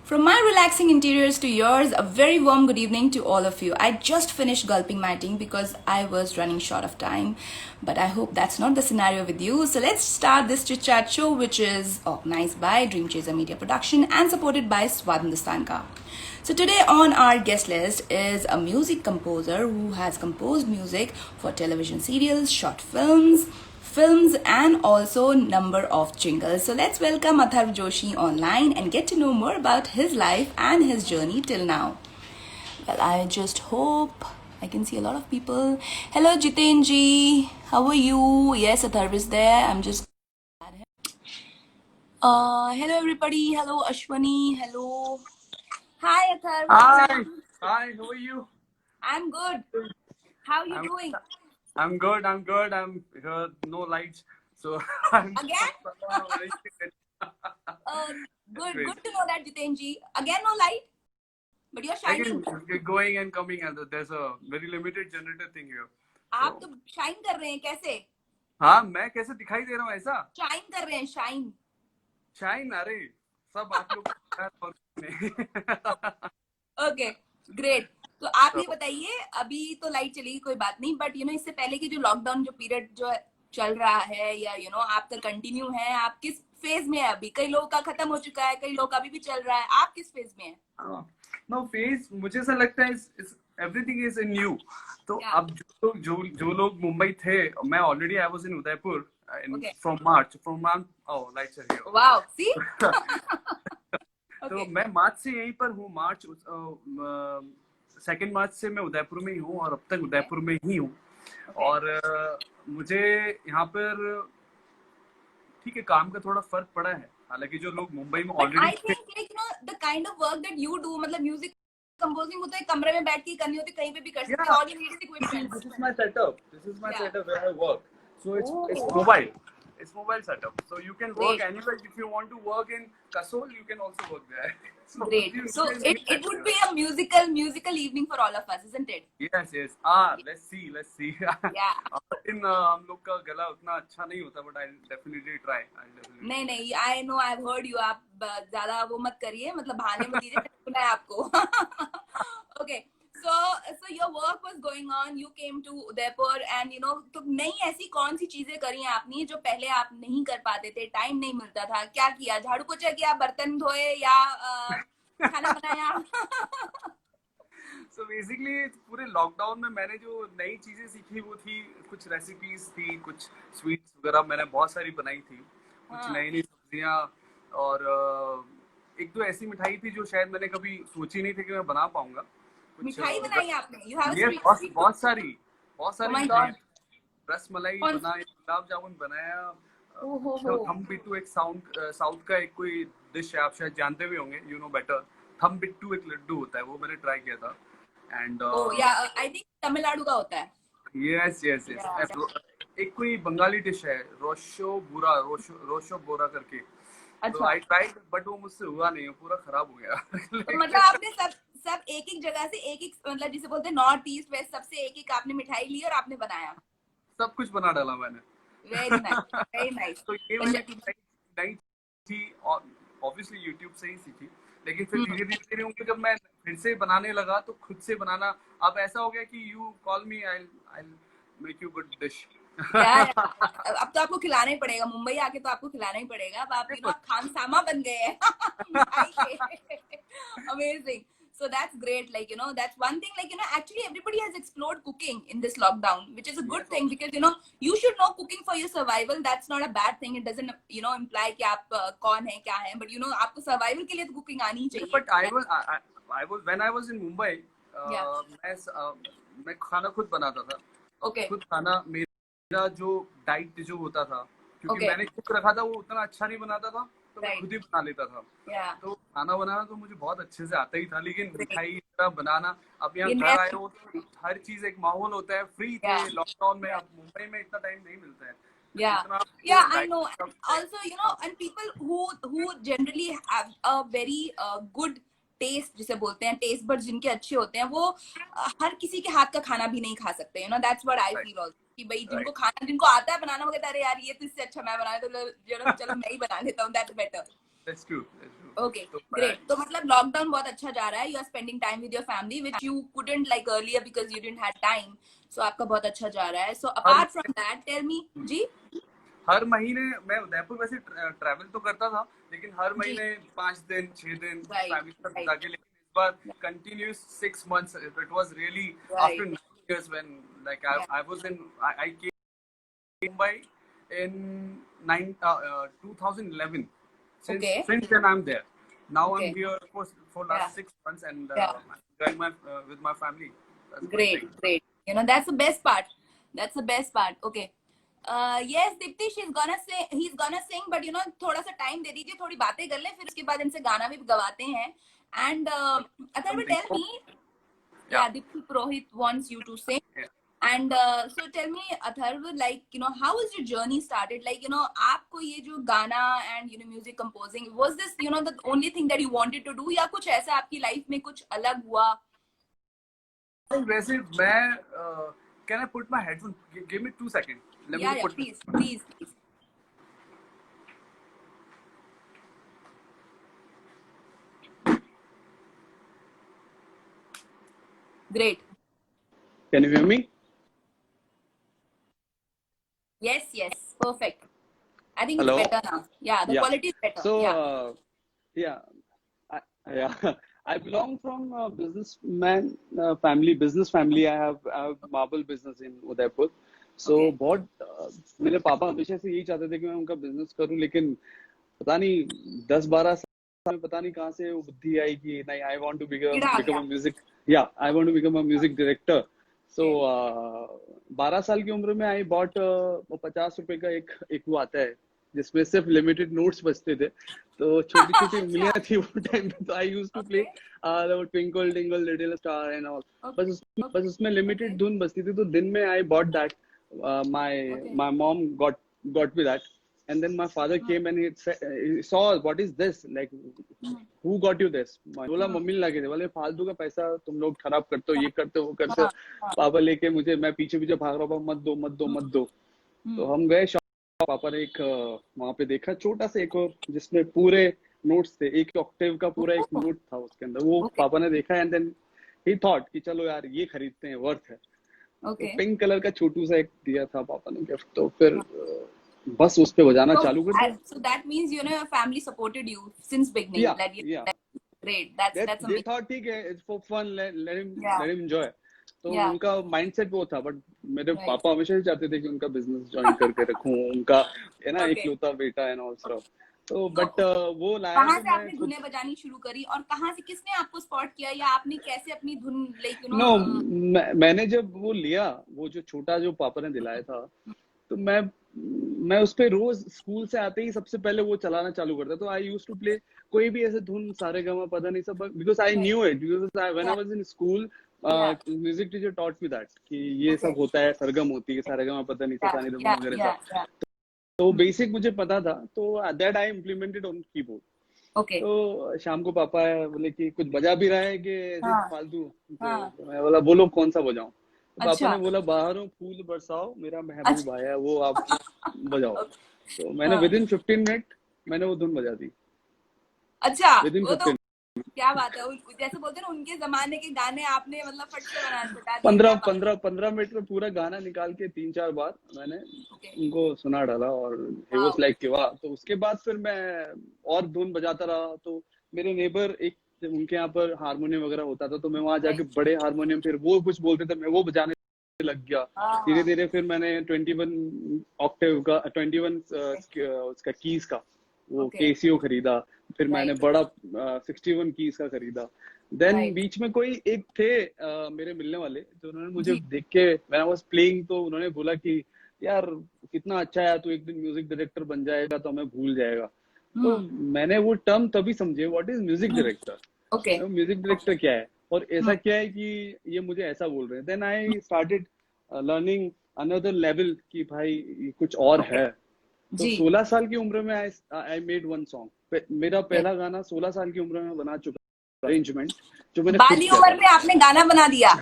From my relaxing interiors to yours, a very warm good evening to all of you. I just finished gulping my tea because I was running short of time, but I hope that's not the scenario with you. So let's start this chit chat show, which is organized by Dream Chaser Media Production and supported by Swad Hindustan Ka. So today on our guest list is a music composer who has composed music for television serials, short films and also number of jingles. So let's welcome Atharv Joshi online and get to know more about his life and his journey till now. Well, I just hope I can see a lot of people. Hello Jitenji, how are you? Yes, Atharv is there. I'm just hello everybody. Hello Ashwani. Hello. Hi Atharv, how are Hi, you? hi, how are you? I'm good. How are you I'm doing? I'm good, I'm good. I'm here, no lights, so I'm Again? very Uh, good. great. Good to know that Jitenji. Again, no light, but you're shining. Again, going and coming, and there's a very limited generator thing here. आप So, तो shine कर रहे हैं कैसे? हाँ, मैं कैसे दिखाई दे रहा हूँ ऐसा? शाइन कर रहे हैं शाइन. शाइन, अरे, सब आप लोग ओके ग्रेट. तो आप ये So, बताइए, अभी तो लाइट चलेगी कोई बात नहीं, बट इससे पहले की जो लॉकडाउन जो पीरियड जो चल रहा है या आपका कंटिन्यू है, आप किस फेज में है अभी? कई लोगों का खत्म हो चुका है, कई लोगों का अभी भी चल रहा है, आप किस फेज में है? नो फेज मुझे ऐसा लगता है एवरीथिंग इज न्यू. तो क्या? अब जो लोग मुंबई थे, मैं already I was in Udaipur okay. From March. Oh, lights are here. Wow, see. तो ओके. मैं मार्च से यहीं पर हूँ. मार्च 2 मार्च से मैं उदयपुर में ही हूँ और अब तक उदयपुर में ही हूँ. और मुझे यहाँ पर ठीक है, काम का थोड़ा फर्क पड़ा है. हालांकि जो लोग मुंबई में but already I think the kind of work that you do, मतलब म्यूजिक कंपोजिंग, वो तो एक कमरे में बैठ के करनी होती, कहीं पे भी कर सकते हैं. All you need is equipment. this is my setup. This is my Yeah. setup where I work. So it's Oh, mobile. It's mobile setup. So you can work great. anywhere. If you want to work in Kasol, you can also work there. So Great. So it would be a musical evening for all of us, isn't it? yes, yes. Let's see, let's see. Yeah. लेकिन हम लोग का गला उतना अच्छा नहीं होता, but I'll definitely try. नहीं नहीं, I know, I've heard you. आप ज्यादा वो मत करिए, मतलब बहाने मत दीजिए. सुना है आपको. Okay. So your work was going on. You came to Udaipur and तो नई ऐसी कौन सी चीजें करी हैं आपने जो पहले आप नहीं कर पाते थे, टाइम नहीं मिलता था? क्या किया? झाड़ू पोछा किया, बर्तन धोए या खाना बनाया? So basically पूरे लॉकडाउन में मैंने जो नई चीजें सीखी वो थी, कुछ रेसिपीज थी, कुछ स्वीट्स वगैरह मैंने बहुत सारी बनाई थी. कुछ नई नई सब्जियां. और एक तो ऐसी मिठाई थी जो शायद मैंने कभी सोची नहीं थी कि मैं बना पाऊंगा. मिठाई बनाई आपने? You have a ये sweet. बहुत सारी Oh my मिठाई. God. रस मलाई कौन- बनाया, गुलाब जामुन बनाया. ओहो. थम बिट्टू एक साउथ का एक कोई डिश है, आप शायद जानते भी होंगे, यू नो बेटर. थम बिट्टू एक लड्डू होता है, वो मैंने ट्राई किया था. And Oh yeah, I think Tamil Nadu का होता है. Yes yes yes. Yeah. एक कोई बंगाली डिश है, रोशो बोरा करके. तो अच्छा. आई ट्राइड, बट वो मुझसे हुआ नहीं, वो पूरा खराब हो गया. तो मतलब आपने सब एक जगह से एक मतलब जिसे बोलते हैं नॉर्थ ईस्ट वेस्ट, सबसे एक आपने मिठाई ली और आपने बनाया. सब कुछ बना डाला मैंने. Very nice, very nice. तो ये मैंने नई थी, ऑब्वियसली यूट्यूब से ही सीखी. लेकिन फिर धीरे धीरे उनको जब मैं फिर से बनाने लगा तो खुद से बनाना अब ऐसा हो गया कि you call me, I make you good dish. अब तो आपको खिलाना ही पड़ेगा, मुंबई आके तो आपको खिलाना ही पड़ेगा. अब आप खानसामा बन गए हैं. Amazing. So that's great. That's one thing. Actually, everybody has explored cooking in this lockdown, which is a good thing because you should know cooking for your survival. That's not a bad thing. It doesn't imply कि आप कौन है क्या है, but आपको survival के लिए तो cooking आनी ही चाहिए. But I was when I was in Mumbai, मैं खाना खुद बनाता था. Okay. खुद खाना मेरा जो डाइट जो होता था, क्योंकि मैंने कुक रखा था, वो उतना अच्छा नहीं बनाता था, तो मैं खुद ही बना लेता था. तो खाना बनाना तो मुझे बहुत अच्छे से आता ही था. लेकिन मिठाई बनाना, अब यहाँ घर आए हो तो हर चीज एक माहौल होता है. फ्री थे लॉकडाउन में, अब मुंबई में इतना टाइम नहीं मिलता है. Yeah, I know. Also, and people who generally have a very good taste, जिसे बोलते हैं टेस्ट बर्ड्स जिनके अच्छे होते हैं, वो हर किसी के हाथ का खाना भी नहीं खा सकते. That's what I feel also. कि भाई जिनको आता है बनाना, वो कहता है अरे यार ये तो इससे अच्छा मैं बना, तो चलो मैं ही बना लेता हूँ. That's better. That's true. Okay, great. तो मतलब लॉकडाउन बहुत अच्छा जा रहा है. You are spending time with your family, which you couldn't like earlier because you didn't have time. So आपका बहुत अच्छा जा रहा है. So apart from that, tell me, जी. हर महीने मैं उदयपुर वैसे ट्रैवल तो करता था, लेकिन हर महीने 5 दिन 6 दिन फैमिली के साथ बिता के, लेकिन इस बार continuous 6 months. It was really after 9 years when like I was in I came Mumbai in 2011. Since then I'm there. Now I'm here for last 6 months and enjoying with my family. Great. You know, that's the best part. Okay. Yes, Dipti, he's gonna sing, but you know, थोड़ा सा time दे दीजिए, थोड़ी बातें कर ले, फिर उसके बाद इनसे गाना भी गवाते हैं. And Atharva, tell me, Dipti Purohit wants you to sing. And so tell me, Atharva, like, you know, how was your journey started? Like, you know, आपको ये जो गाना and you know music composing, was this, you know, the only thing that you wanted to do, या कुछ ऐसा आपकी life में कुछ अलग हुआ? वैसे मैं can I put my headphone? Give me 2 seconds. Let me put please. Great. Can you hear me? Yes, perfect. I think it's better now. Yeah, the quality is better. So I belong from a businessman family. I have marble business in Udaipur. So बहुत मेरे पापा हमेशा से यही चाहते थे कि मैं उनका बिजनेस करूं, लेकिन पता नहीं 10-12 साल में पता नहीं कहां से वो बुद्धि आई कि नहीं, I want to become a music director. So 12 साल की उम्र में I bought 50 रुपए का एक वो आता है जिसमें सिर्फ लिमिटेड नोट्स बचते थे, तो छोटी छोटी उंगलियां थी वो टाइम पे, तो I used to play twinkle tinkle little star and all. बस उसमें लिमिटेड धुन बचती थी, तो दिन में I bought that. my mom got me that, and then my father came and he saw what is this, like who got you this. बोला mummy लगे थे, बोले फालतू का पैसा तुम लोग खराब करते हो, ये करते हो वो करते हो. पापा लेके मुझे, मैं पीछे पीछे भाग रहा हूँ, मत दो. तो हम गए, पापा ने एक वहां पे देखा छोटा सा एक और जिसमें पूरे नोट्स थे, एक ऑक्टेव का पूरा एक नोट था उसके अंदर, वो पापा ने देखा एंड देन ही थॉट कि चलो यार ये खरीदते हैं, वर्थ है. तो पिंक कलर का छोटू सा एक दिया था पापा ने गिफ्ट, तो फिर बस उस पे बजाना चालू कर दिया. So that means you know your family supported you since beginning. Great. That's amazing. They thought ठीक है, it's for fun, let him enjoy. तो उनका माइंडसेट वो था, बट मेरे पापा हमेशा ही चाहते थे कि उनका बिजनेस ज्वाइन करके रखूं, उनका है ना इकलौता बेटा एंड ऑल स्टफ. तो बट वो लाया. कहाँ से आपने धुनें बजानी शुरू करी और कहाँ से किसने आपको स्पॉट किया, या आपने कैसे अपनी धुन लाइक यू नो? मैंने जब वो लिया, वो जो छोटा जो पापा ने दिलाया था, तो मैं उस पे रोज स्कूल से आते ही सबसे पहले वो चलाना चालू करता. तो आई यूज्ड टू प्ले कोई भी ऐसे धुन, सारेगामा पता नहीं सब, because I knew it, because when I was in school music teacher taught me that कि ये सब होता है, सरगम होती है, सारेगामा पता नहीं सा नहीं वगैरह. तो बेसिक मुझे पता था, तो that I implemented on keyboard. तो शाम को पापा बोले कि कुछ बजा भी रहा है कि फालतू. तो मैं बोला बोलो कौन सा बजाऊं. तो पापा ने बोला बाहरों फूल बरसाओ मेरा महबूब आया, वो आप बजाओ. तो मैंने विदिन 15 मिनट मैंने वो धुन बजा दी. अच्छा, विदिन 15. क्या बात है, जैसे बोलते हैं उनके जमाने के गाने आपने मतलब फट से बना 15 मिनट में पूरा गाना निकाल के 3-4 बार मैंने उनको सुना डाला, और ही वाज लाइक कि वाह. तो उसके बाद फिर मैं और धुन बजाता रहा. तो मेरे नेबर एक उनके यहाँ पर हारमोनियम वगैरह होता था, तो मैं वहां जाके बड़े हारमोनियम, फिर वो कुछ बोलते थे मैं वो बजाने लग गया. धीरे धीरे फिर मैंने 21 ऑक्टेव का 21 उसका कीज का वो केसीओ खरीदा. फिर मैंने बड़ा 61 कीज का खरीदा. देन बीच में कोई एक थे मेरे मिलने वाले, तो उन्होंने मुझे देख के व्हेन आई वाज प्लेइंग, तो उन्होंने बोला कि यार कितना अच्छा है, तू एक दिन म्यूजिक डायरेक्टर बन जाएगा तो हमें भूल जाएगा. तो मैंने वो टर्म तभी समझे, what is music director. Music director क्या है और ऐसा क्या है कि ये मुझे ऐसा बोल रहे हैं. Then I started learning another level कि भाई कुछ और है. तो 16 साल की उम्र में आई मेड वन सॉन्ग. मेरा पहला गाना 16 साल की उम्र में बना चुका, अरेंजमेंट जो मैंने बाली उम्र में आपने गाना बना दिया.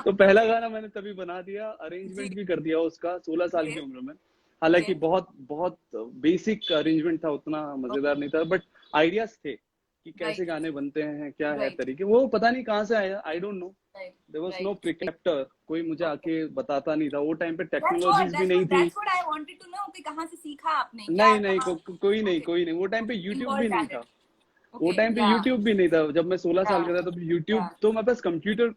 तो पहला गाना मैंने तभी बना दिया, अरेंजमेंट भी कर दिया उसका 16 साल की उम्र में. हालांकि बहुत बहुत बेसिक अरेंजमेंट था, उतना मजेदार नहीं था, बट आइडियाज थे कि कैसे गाने बनते हैं, क्या है तरीके। वो पता नहीं कहाँ से आया, I don't know, there was no preceptor, कोई मुझे आके बताता नहीं था। वो टाइम पे टेक्नोलॉजीज भी नहीं थी। That's what I wanted to know कि कहाँ से सीखा आपने, क्या नहीं नहीं कोई नहीं, कोई नहीं। वो टाइम पे यूट्यूब भी नहीं था। वो टाइम पे यूट्यूब भी नहीं था। जब मैं 16 साल का था तब यूट्यूब, तो मेरे पास कंप्यूटर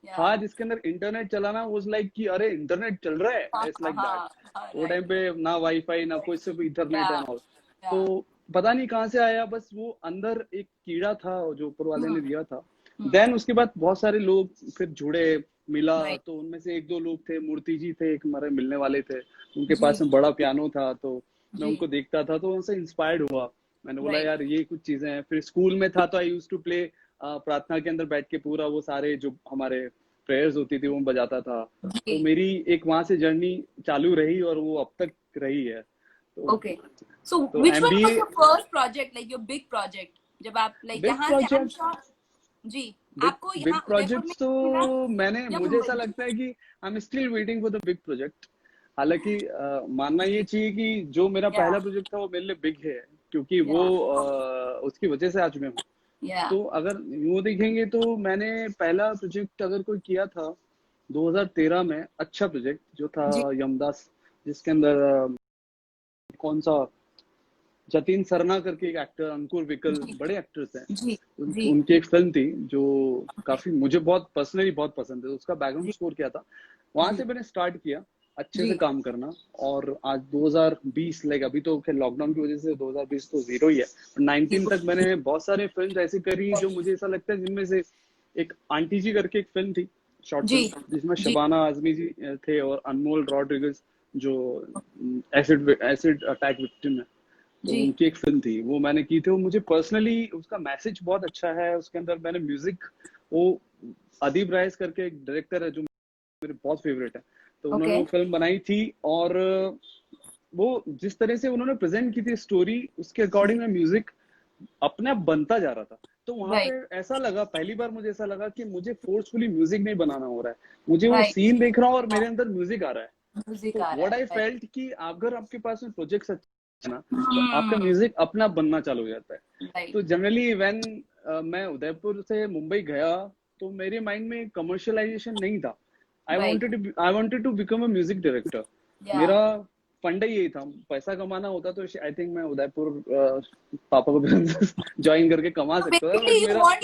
था जिसके अंदर इंटरनेट चलाना वाज लाइक कि अरे इंटरनेट चल रहा है, इट्स लाइक दैट। वो टाइम पे ना वाईफाई ना कोई, सिर्फ इंटरनेट एंड ऑल। तो पता नहीं कहाँ से आया, बस वो अंदर एक कीड़ा था जो ऊपर वाले ने दिया था। देन उसके बाद बहुत सारे लोग फिर जुड़े, मिला। तो उनमें से एक दो लोग थे, मूर्ति जी थे एक हमारे मिलने वाले थे, उनके पास में बड़ा पियानो था, तो मैं उनको देखता था, तो उनसे इंस्पायर्ड हुआ। मैंने बोला यार ये कुछ चीजें हैं। फिर स्कूल में था तो आई यूज्ड टू प्ले, प्रार्थना के अंदर बैठ के पूरा वो सारे जो हमारे प्रेयर्स होती थी वो बजाता था। तो मेरी एक वहां से जर्नी चालू रही और वो अब तक रही है। Okay, so which one was your first project, like your big project, जब आप लाइक यहाँ से जी आपको बिग प्रोजेक्ट्स तो मैंने, मुझे ऐसा लगता है कि I am still waiting for the big project. हालांकि मानना ये चाहिए कि जो मेरा पहला प्रोजेक्ट था वो मेरे लिए बिग है, क्योंकि वो उसकी वजह से आज मैं हूँ। तो अगर यूँ देखेंगे तो मैंने पहला प्रोजेक्ट अगर कोई किया था 2013 में, अच्छा प्रोजेक्ट जो था यमदास, जिसके अंदर कौन सा जतिन सरना करके एक एक्टर, अंकुर विकल, बड़े एक्टर्स हैं, उनकी एक फिल्म थी जो काफी मुझे बहुत पर्सनली बहुत पसंद है। उसका बैकग्राउंड स्कोर किया था। वहां से मैंने स्टार्ट किया अच्छे से काम करना, और आज 2020, लाइक अभी तो लॉकडाउन की वजह से 2020 तो जीरो ही है, 19 तक मैंने बहुत सारे फिल्म ऐसी करी जो मुझे ऐसा लगता है, जिनमें से एक आंटी जी करके एक फिल्म थी, शॉर्ट फिल्म, जिसमें शबाना आजमी जी थे और अनमोल रॉड्रिगस जो एसिड अटैक विक्टिम है, तो उनकी एक फिल्म थी, वो मैंने की थी। वो मुझे पर्सनली उसका मैसेज बहुत अच्छा है। उसके अंदर मैंने म्यूजिक, वो अदीब राइस करके एक डायरेक्टर है जो मेरे बहुत फेवरेट है, तो उन्होंने वो फिल्म बनाई थी, और वो जिस तरह से उन्होंने प्रेजेंट की थी स्टोरी, उसके अकॉर्डिंग में म्यूजिक अपने आप बनता जा रहा था। तो वहां पे ऐसा लगा, पहली बार मुझे ऐसा लगा कि मुझे फोर्सफुली म्यूजिक नहीं बनाना हो रहा है, मुझे वो सीन देख रहा हूँ और मेरे अंदर म्यूजिक आ रहा है। तो व्हाट आई फेल्ट कि अगर आपके पास में प्रोजेक्ट्स ना, तो आपका म्यूजिक अपना बनना चालू हो जाता है। तो जनरली व्हेन मैं उदयपुर से मुंबई गया, तो मेरे माइंड में कमर्शियलाइजेशन नहीं था। I wanted to become a music director. मेरा फंडा यही था, पैसा कमाना होता तो आई थिंक मैं उदयपुर पापा को ज्वाइन करके कमा सकता था, बट मेरा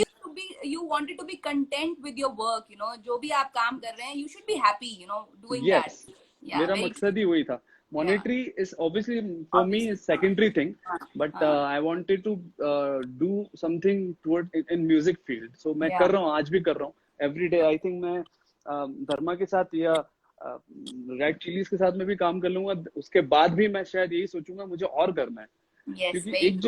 you wanted to be content with your work, you know, जो भी आप काम कर रहे हैं, you should be happy, you know, doing that. मेरा मकसद ही वही था। Monetary is obviously for me is secondary thing, but I wanted to do something toward in music field. So मैं कर रहा हूँ, आज भी कर रहा हूँ every day. I think मैं धर्मा के साथ या रेड चिलीज के साथ में भी काम कर लूंगा, उसके बाद भी मैं शायद यही सोचूंगा मुझे और करना है। क्योंकि एक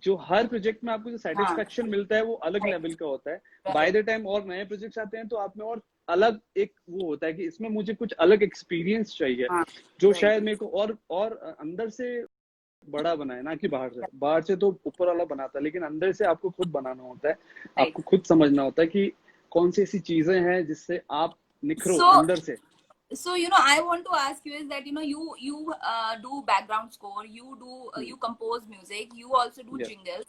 जो हर प्रोजेक्ट में आपको जो सेटिस्फेक्शन मिलता है वो अलग लेवल का होता है। बाय द टाइम और नए प्रोजेक्ट्स आते हैं तो आप में और अलग एक वो होता है कि इसमें मुझे कुछ अलग एक्सपीरियंस चाहिए, जो शायद मेरे को और अंदर से बड़ा बनाए, ना कि बाहर से तो ऊपर वाला बनाता है, लेकिन अंदर से आपको खुद बनाना होता है, आपको खुद समझना होता है कि कौन सी ऐसी चीजें हैं जिससे आप निखरो अंदर से। So you know, I want to ask you is that, you know, you do background score, you compose music, you also do jingles,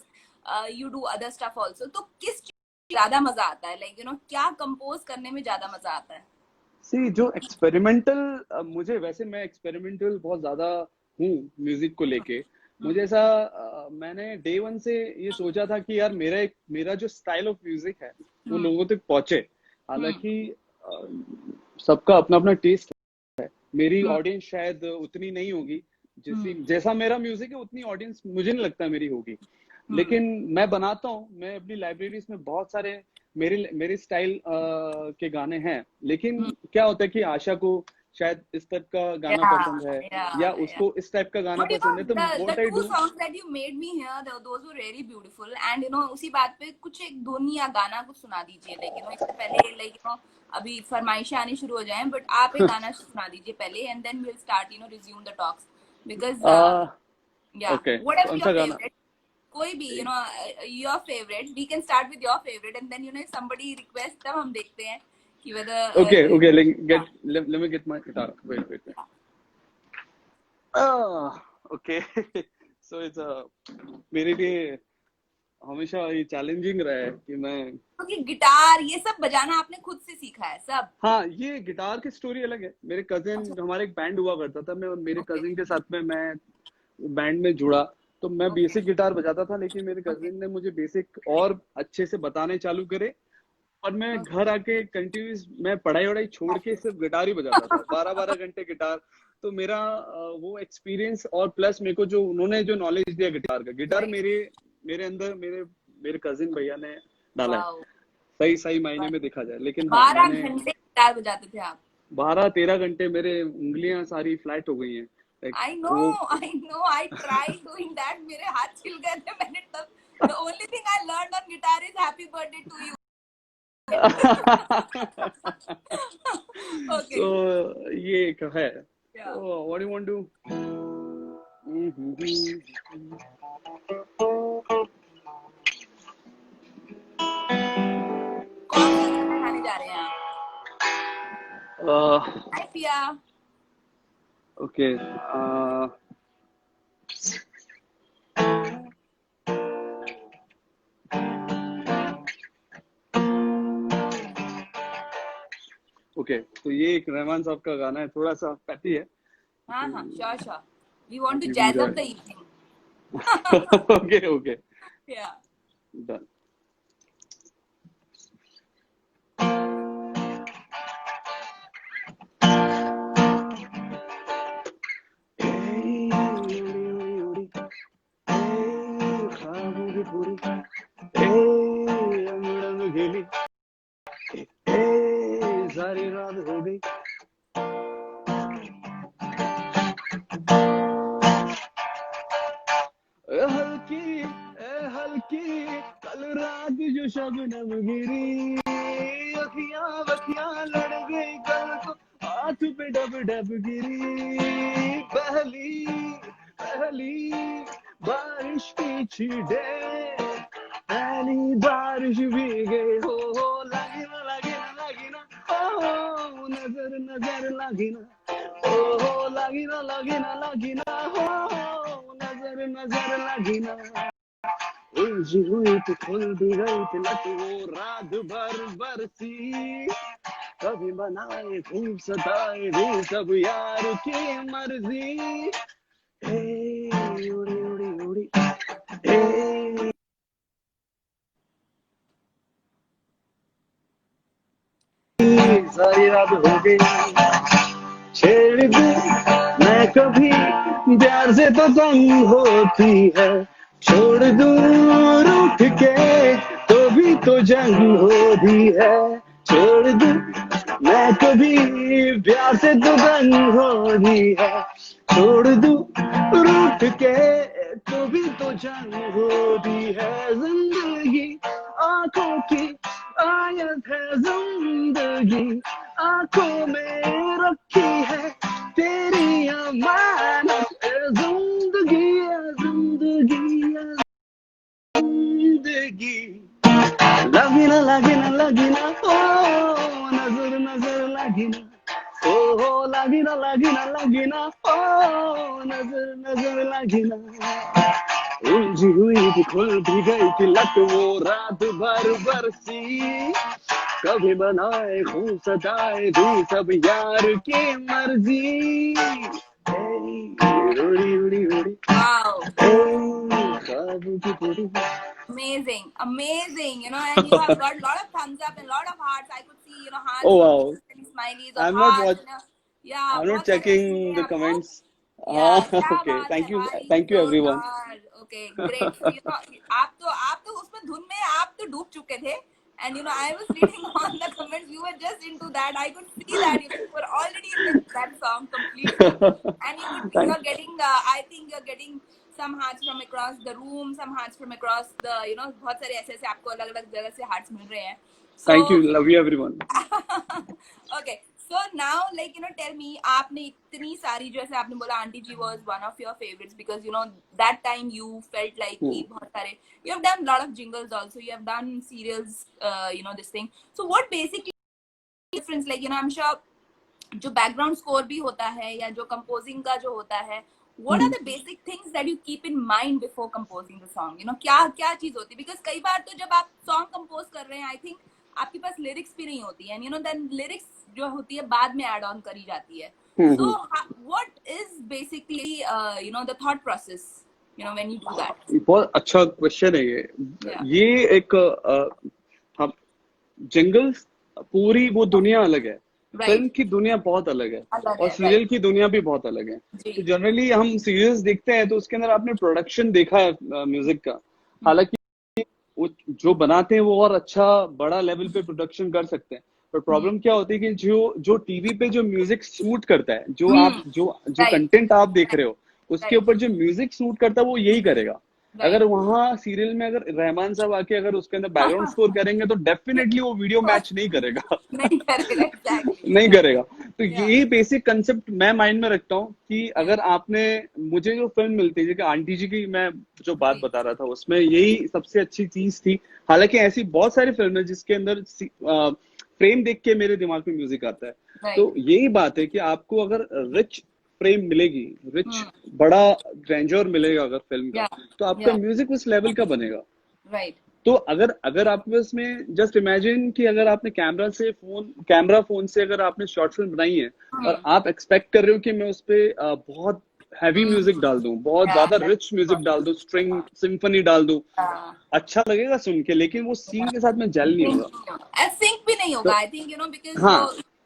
you do other stuff also. तो किस चीज ज्यादा मजा आता है, like you know, क्या compose करने में ज्यादा मजा आता है? See, जो एक्सपेरिमेंटल, मुझे वैसे मैं एक्सपेरिमेंटल बहुत ज्यादा हूँ म्यूजिक को लेके। मुझे ऐसा मैंने डे वन से ये सोचा था कि यार मेरा जो स्टाइल ऑफ म्यूजिक है वो लोगों तक पहुंचे। हालांकि सबका अपना अपना टेस्ट है, मेरी ऑडियंस शायद उतनी नहीं होगी जैसा मेरा म्यूजिक है, उतनी ऑडियंस मुझे नहीं लगता मेरी होगी। लेकिन मैं बनाता हूँ, मैं अपनी लाइब्रेरीज में बहुत सारे मेरे स्टाइल के गाने हैं, लेकिन क्या होता है कि आशा को शायद इस टाइप का गाना पसंद है, या उसको इस टाइप का गाना पसंद है। तो what I do, songs that you made me hear, those were really beautiful, and you know, उसी बात पे कुछ एक धुन या गाना कुछ सुना दीजिए, लेकिन इससे पहले लाइक यू नो अभी फरमाइशें आनी शुरू हो जाएं, बट आप एक गाना सुना दीजिए पहले, and then we'll start, you know, resume the talks, because whatever your favorite, कोई भी, you know, your favorite, we can start with your favorite, and then you know if somebody request, तब हम देखते हैं कि whether okay let me get my guitar, wait okay so it's मेरे लिए हमेशा ये चैलेंजिंग रहा है कि मैं क्योंकि गिटार ये सब बजाना आपने खुद से सीखा है सब? हाँ, ये गिटार की स्टोरी अलग है। मेरे कजिन, अच्छा, हमारे एक बैंड हुआ करता था, मैं मेरे ओके कजिन के साथ में मैं बैंड में जुड़ा। तो मैं ओके बेसिक गिटार बजाता था, लेकिन मेरे ओके कजिन ने मुझे बेसिक और अच्छे से बताने चालू करे। और मैं घर आके कंटिन्यूस मैं पढ़ाई वढ़ाई छोड़ के सिर्फ गिटार ही बजाता था, 12-12 घंटे गिटार। तो मेरा वो एक्सपीरियंस और प्लस मेरे को जो उन्होंने जो नॉलेज दिया गिटार का, गिटार राइट, मेरे मेरे अंदर मेरे मेरे कजिन भैया ने डाला है, वाओ, सही सही मायने में देखा जाए। लेकिन हाँ, 12 मैंने घंटे गिटार बजाते थे आप? 12-13 घंटे मेरे उंगलियां सारी फ्लैट हो गई हैं। लाइक आई नो, वो I know, I tried doing that, मेरे हाथ छिल गए थे, मैंने तब the only thing I learn on guitar is happy birthday to you. So okay, ये एक है। या तो व्हाट यू वांट टू कौन सा गाना गाने जा रहे हैं आप? हाय पिया। ओके ओके, तो ये एक रहमान साहब का गाना है, थोड़ा सा पैटी है। हाँ हाँ, sure sure, we want to you jazz up enjoy. The evening. Okay okay, yeah done. ख्वाबों की पूरी अंगड़न गेली सारी रात हो गई। हल्की हल्की कल रात जो शबनम गिरी, अखियां वखियां लड़ गई कल तो हाथ पे डब डब गिरी। पहली पहली बारिश की छींटे, पहली बारिश भीगे हो लगी ना लगी ना लगी ना, ओ नजर नजर लगी ना, ओ लगी ना लगी ना लगी ना, हो नजर नजर लगी ना। उलझी हुई तो खुल भी गई तिलक वो रात भर बरसी, कभी बनाए खूब सताए भी सब यार की मर्जी। ए उड़ी उड़ी उड़ी ए सारी रात हो गई छेड़ दे मैं कभी प्यार से तो तंग होती है, छोड़ दूर उठ के तो भी तो जंग होती है। छोड़ दूं मैं कभी प्यार से तो तंग होती है, छोड़ दूं उठ के तो भी तो जंग होती है। जिंदगी आंखों की आयत है, जिंदगी आंखों में रखी है तेरी अमानत है। जिंदगी है जिंदगी है जिंदगी, लगी ना लगी ना, ओ नजर नजर लगी ना, ओ लगी ना लगी ना, ओ नजर नजर लगी ना। उलझी हुई थी खुल भी गई थी लत वो रात भर बरसी, कभी बनाए खूब सताए भी सब यार की मर्जी। उड़ी उड़ी उड़ी वाओ, ख्वाबों की पूरी। amazing, amazing, and you have got a lot of thumbs up and a lot of hearts. I could see, hearts, Oh wow, and smileys or I'm not hearts, watch yeah, I'm not बहुत सारे अच्छे मिले checking the आपको। comments. या क्या Okay, बात है भाई, thank you everyone. जोरदार। ओके ग्रेट, सो आप तो उसमें धुन में आप तो डूब चुके थे, and I was reading on the comments, you were just into that. I could see that you were already in that song completely, and you Thank are getting I think you're getting some hearts from across the room, some hearts from across the बहुत सारे ऐसे ऐसे आपको अलग अलग जगह से hearts मिल रहे हैं, so thank you, love you everyone. okay, so now tell me, आपने इतनी सारी, जैसे आपने बोला auntie ji was one of your favorites because that time you felt like कि बहुत सारे, you have done a lot of jingles also, you have done serials, this thing, so what basically difference, I'm sure जो background score भी होता है या जो composing का जो होता है what are the basic things that you keep in mind before composing the song? क्या चीज होती है? Because कई बार तो जब आप song compose कर रहे हैं, I think आपके पास lyrics भी नहीं होती है, and then lyrics जो होती है बाद में add on करी जाती है. So what is basically the thought process when you do that? बहुत अच्छा क्वेश्चन है ये. ये एक हम जंगल, पूरी वो दुनिया अलग है. फिल्म की दुनिया बहुत अलग है और सीरियल की दुनिया भी बहुत अलग है. तो जनरली हम सीरियल्स देखते हैं तो उसके अंदर आपने प्रोडक्शन देखा है म्यूजिक का. हालांकि वो जो बनाते हैं वो और अच्छा बड़ा लेवल पे प्रोडक्शन कर सकते हैं, पर प्रॉब्लम क्या होती है कि जो टीवी पे जो म्यूजिक सूट करता है, जो कंटेंट आप देख रहे हो उसके ऊपर जो म्यूजिक सूट करता है वो यही करेगा. अगर वहां सीरियल में अगर रहमान साहब आके अगर उसके अंदर बैकग्राउंड स्कोर करेंगे तो डेफिनेटली वो वीडियो मैच नहीं करेगा. नहीं करेगा. तो यही बेसिक कंसेप्ट मैं माइंड में रखता हूँ कि अगर आपने मुझे जो फिल्म मिलती है, आंटी जी की मैं जो बात बता रहा था, उसमें यही सबसे अच्छी चीज थी. हालांकि ऐसी बहुत सारी फिल्म है जिसके अंदर फ्रेम देख के मेरे दिमाग में म्यूजिक आता है. तो यही बात है कि आपको अगर रिच फ्रेम मिलेगी, रिच बड़ा ग्रैंडर मिलेगा अगर फिल्म का, तो आपका म्यूजिक उस लेवल का बनेगा. तो अगर आप इसमें जस्ट इमेजिन कि अगर आपने कैमरा फोन से अगर आपने शॉर्ट फिल्म बनाई है और आप एक्सपेक्ट कर रहे हो कि मैं उस पे बहुत हैवी म्यूजिक डाल दूं, बहुत ज्यादा रिच म्यूजिक डाल दूं, स्ट्रिंग सिम्फनी डाल दूं, अच्छा लगेगा सुन के, लेकिन वो सीन के साथ में जेल नहीं होगा, सिंक भी नहीं होगा. आई थिंक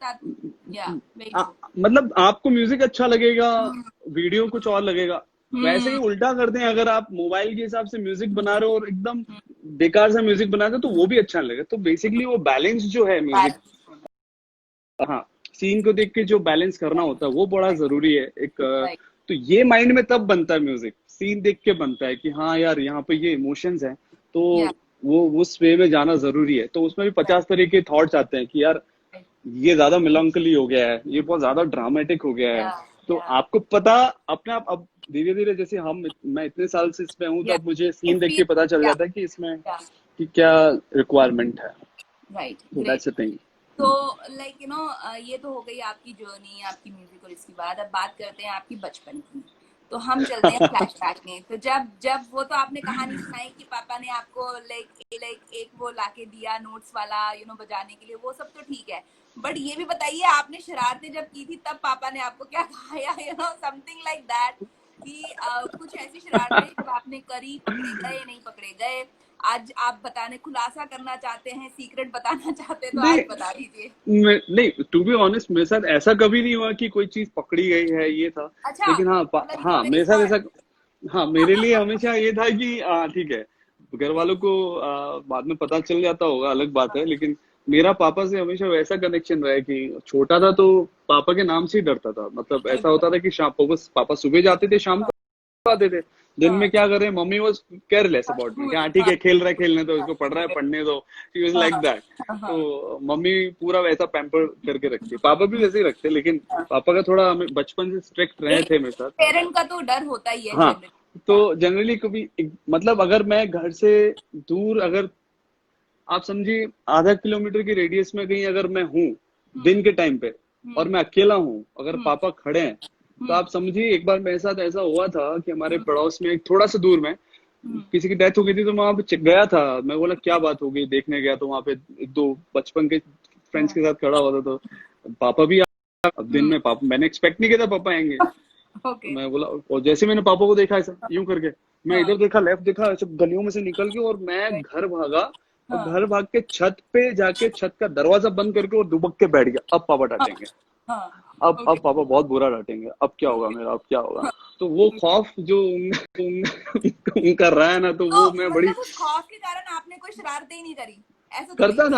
बिकॉज़ मतलब आपको म्यूजिक अच्छा लगेगा, वीडियो कुछ और लगेगा. वैसे ही उल्टा कर दें, अगर आप मोबाइल के हिसाब से म्यूजिक बना रहे हो और एकदम बेकार सा म्यूजिक बना रहे हो तो वो भी अच्छा लगेगा. तो बेसिकली वो बैलेंस जो है म्यूजिक, हाँ, सीन को देख के जो बैलेंस करना होता है वो बड़ा जरूरी है. एक तो ये माइंड में तब बनता है म्यूजिक, सीन देख के बनता है कि हाँ यार यहाँ पे ये इमोशंस हैं तो वो उस वे में जाना जरूरी है. तो उसमें भी 50 तरह के थॉट्स आते हैं कि यार ये ज्यादा मिलंकली हो गया है, ये बहुत ज्यादा ड्रामेटिक हो गया है. तो आपको पता अपने आप, अब धीरे धीरे जैसे मैं इतने साल से इसमें हूँ तो अब मुझे सीन देख के पता चल जाता है कि इसमें कि क्या रिक्वायरमेंट है. That's the thing. तो लाइक ये तो हो गई आपकी जर्नी, आपकी म्यूजिक, और इसके बाद अब बात करते हैं आपकी बचपन की. तो हम चलते हैं फ्लैशबैक में. तो जब वो तो आपने कहानी सुनाई कि पापा ने आपको लाइक एक वो लाके दिया नोट्स वाला बजाने के लिए, वो सब तो ठीक है, बट ये भी बताइए आपने शरारतें जब की थी तब पापा ने आपको क्या कहा, समथिंग लाइक दैट, कि कुछ ऐसी शरारतें जब आपने करी, पकड़े गए नहीं पकड़े गए, आज आप बताने, खुलासा करना चाहते हैं, सीक्रेट बताना चाहते हैं तो आज बता दीजिए. नहीं, टू बी ऑनेस्ट मेरे साथ ऐसा कभी नहीं हुआ कि कोई चीज पकड़ी गई है, ये था. अच्छा, लेकिन हाँ मेरे साथ ऐसा, हाँ मेरे लिए हमेशा ये था कि ठीक है, घर वालों को बाद में पता चल जाता होगा, अलग बात है, लेकिन मेरा पापा से हमेशा वैसा कनेक्शन रहा है कि छोटा था तो पापा के नाम से ही डरता था. मतलब ऐसा होता था कि शाम को पापा सुबह जाते थे, शाम को आते थे. दिन में क्या कर रहे हैं, mummy was careless about me, हाँ ठीक है खेल रहा है, खेलने दो इसको, पढ़ रहा है पढ़ने दो, शी वाज लाइक दैट. तो मम्मी पूरा वैसा पैम्पर करके रखती. पापा भी वैसे ही रखते, लेकिन पापा का थोड़ा बचपन से स्ट्रिक्ट रहे थे मेरे साथ. पेरेंट का तो डर होता ही है. हाँ, तो जनरली कभी मतलब अगर मैं घर से दूर, अगर आप समझिए आधा किलोमीटर की रेडियस में कहीं अगर मैं हूँ दिन के टाइम पे और मैं अकेला हूँ, अगर पापा खड़े हैं, तो आप समझिए एक बार मेरे साथ ऐसा हुआ था कि हमारे पड़ोस में एक थोड़ा सा दूर में किसी की डेथ हो गई थी. तो वहां पे गया था, मैं बोला क्या बात हो गई, देखने गया तो वहां पे एक दो बचपन के फ्रेंड्स के साथ खड़ा हुआ था. तो पापा भी अब दिन में, पापा मैंने एक्सपेक्ट नहीं किया था पापा आएंगे. मैं बोला, और जैसे मैंने पापा को देखा ऐसा यूं करके, मैं इधर देखा, लेफ्ट देखा, ऐसे गलियों में से निकल के और मैं घर भागा. और घर भाग के छत पे जाके छत का दरवाजा बंद करके और दुबक के बैठ गया. अब पापा डांटेंगे, अब पापा बहुत बुरा डांटेंगे, अब क्या होगा मेरा, अब क्या होगा. तो वो खौफ जो उनका रहा है ना, तो वो मैं बड़ी, उस खौफ के कारण आपने कोई शरारतें ही नहीं करी? करता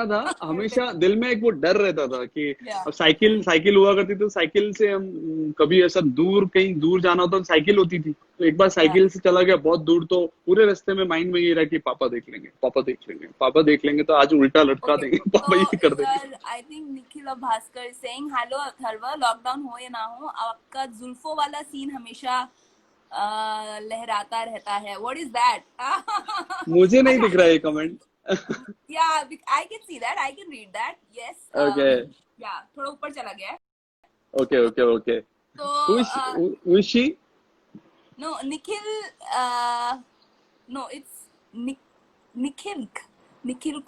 था हमेशा दिल में एक वो डर रहता था कि अब साइकिल हुआ करती, तो साइकिल से हम कभी ऐसा कहीं दूर जाना होता तो साइकिल होती थी. तो एक बार साइकिल से चला गया बहुत दूर, तो पूरे रास्ते में माइंड में ये रहा कि पापा देख लेंगे, पापा देख लेंगे, पापा देख लेंगे, तो आज उल्टा लटका देंगे, पापा ये कर देंगे. आई थिंक निखिल और Bhaskar saying hello Atharva, lockdown हो या ना हो आपका जुल्फों वाला सीन हमेशा लहराता रहता है. What is that? मुझे नहीं दिख रहा है comment. Yeah, I can see that. I can read that. Yes. Okay. Yeah, थोड़ा ऊपर चला गया है. Okay. तो who is she? No, Nikhil. No, it's Nikhil. Nikhil.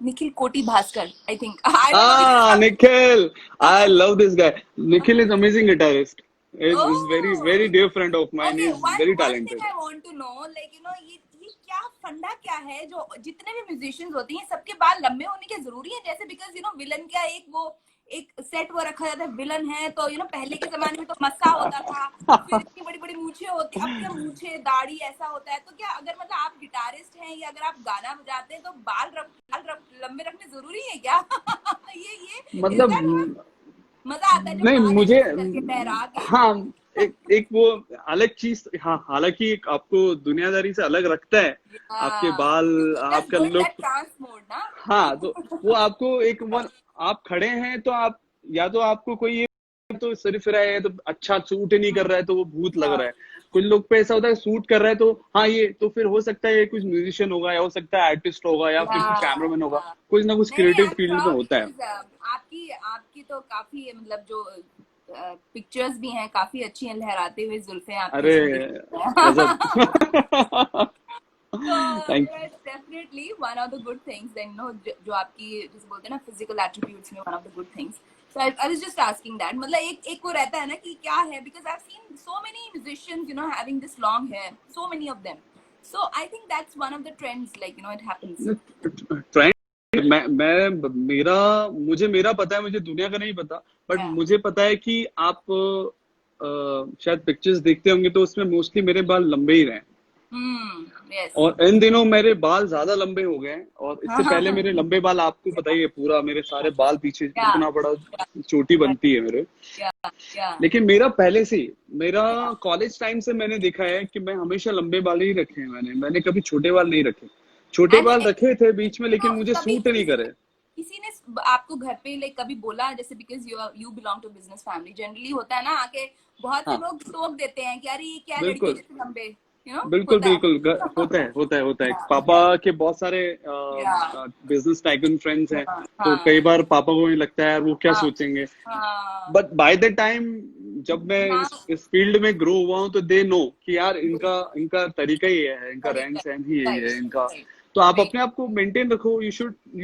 Nikhil Koti Bhaskar, I think. I don't know Ah, because. Nikhil. I love this guy. Nikhil is amazing guitarist. Is very Oh, very dear friend of mine. okay. He's very One thing talented. I want to know, like ये क्या फंडा क्या है जो जितने भी musicians होते हैं सबके बाल लंबे होने के जरूरी है जैसे बिकॉज विलन का एक वो एक सेट वो रखा जाता है विलन है तो पहले के जमाने में तो मस्सा होता था फिर इतनी बड़ी बड़ी मूछे होती अब क्या मूछे दाढ़ी ऐसा होता है तो क्या अगर मतलब आप गिटारिस्ट हैं या अगर आप गाना बजाते हैं तो बाल लंबे रखने जरूरी है क्या ये मतलब मजा आता है जब नहीं बाल मुझे ऐसे करके लहरा के हाँ एक वो अलग चीज हाँ हालांकि एक आपको दुनियादारी से अलग रखता है आपके बाल you just आपका go in that look trance mode ना हाँ तो वो आपको एक वन आप खड़े हैं तो आप या तो आपको कोई ये तो सिर्फ रहा है तो अच्छा सूट नहीं कर रहा है तो वो भूत लग रहा है कुछ लोग पे ऐसा होता है सूट कर रहा है तो हाँ ये तो फिर हो सकता है ये कुछ म्यूजिशियन होगा या हो सकता है आर्टिस्ट होगा या फिर कुछ कैमरामैन होगा कुछ ना कुछ नहीं क्रिएटिव I'm फील्ड में proud होता है because आपकी आपकी तो काफी मतलब जो पिक्चर्स भी हैं काफी अच्छी हैं लहराते हुए जुल्फे आपकी अरे इसमें गजब तो thank that's definitely one of the good things then जो आपकी जैसे बोलते हैं ना physical attributes में one of the good things so I was just asking that मतलब एक वो रहता है ना कि क्या है because I've seen so many musicians having this long hair so many of them so I think that's one of the trends like it happens trying मैं मेरा मुझे मेरा पता है मुझे दुनिया का नहीं पता बट yeah मुझे पता है कि आप शायद पिक्चर्स देखते होंगे तो उसमें मोस्टली मेरे बाल लंबे ही रहे yes और इन दिनों मेरे बाल ज्यादा लंबे हो गए हैं और इससे पहले yeah मेरे लंबे बाल आपको पता ही है पूरा मेरे सारे बाल पीछे yeah इतना बड़ा चोटी बनती है मेरे yeah लेकिन मेरा पहले से ही मेरा yeah कॉलेज टाइम से मैंने देखा है कि मैं हमेशा लंबे बाल ही रखे हैं मैंने कभी छोटे बाल नहीं रखे छोटे and बाल रखे थे बीच में लेकिन मुझे कभी सूट नहीं किसी करे किसी ने आपको घर पे लाइक कभी बोला जैसे because you belong to business family generally होता है ना आके बहुत से हाँ लोग टोक देते हैं कि अरे ये क्या लड़के बिल्कुल जैसे लंबे बिल्कुल होता है बिल्कुल होता है पापा के बहुत सारे या बिजनेस टाइकून फ्रेंड्स हैं तो हाँ कई बार पापा को भी लगता है यार वो क्या हाँ सोचेंगे हाँ बट बाय द टाइम जब मैं now इस फील्ड में ग्रो हुआ हूँ तो दे नो कि यार इनका इनका तरीका ही है इनका रहन तरीका सहन ही यही राइट है इनका राइट तो आप राइट अपने आप को मेंटेन रखो you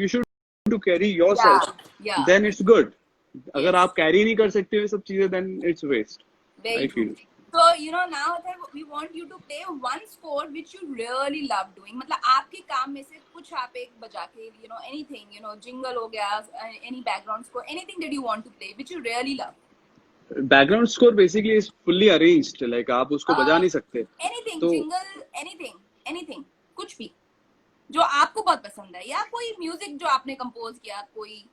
should to carry your yeah self yeah then it's good अगर यस आप कैरी नहीं कर सकते ये सब चीजें then it's waste very I true feel so now that we want you to play one score which you really love doing मतलब आपके काम में से कुछ आप एक बजा के anything jingle हो गया any background score anything that you want to play which you really love background score basically is fully arranged like आप उसको बजा नहीं सकते anything तो jingle anything कुछ भी जो आपको बहुत पसंद है या कोई म्यूजिक जो आपने कंपोज किया कोई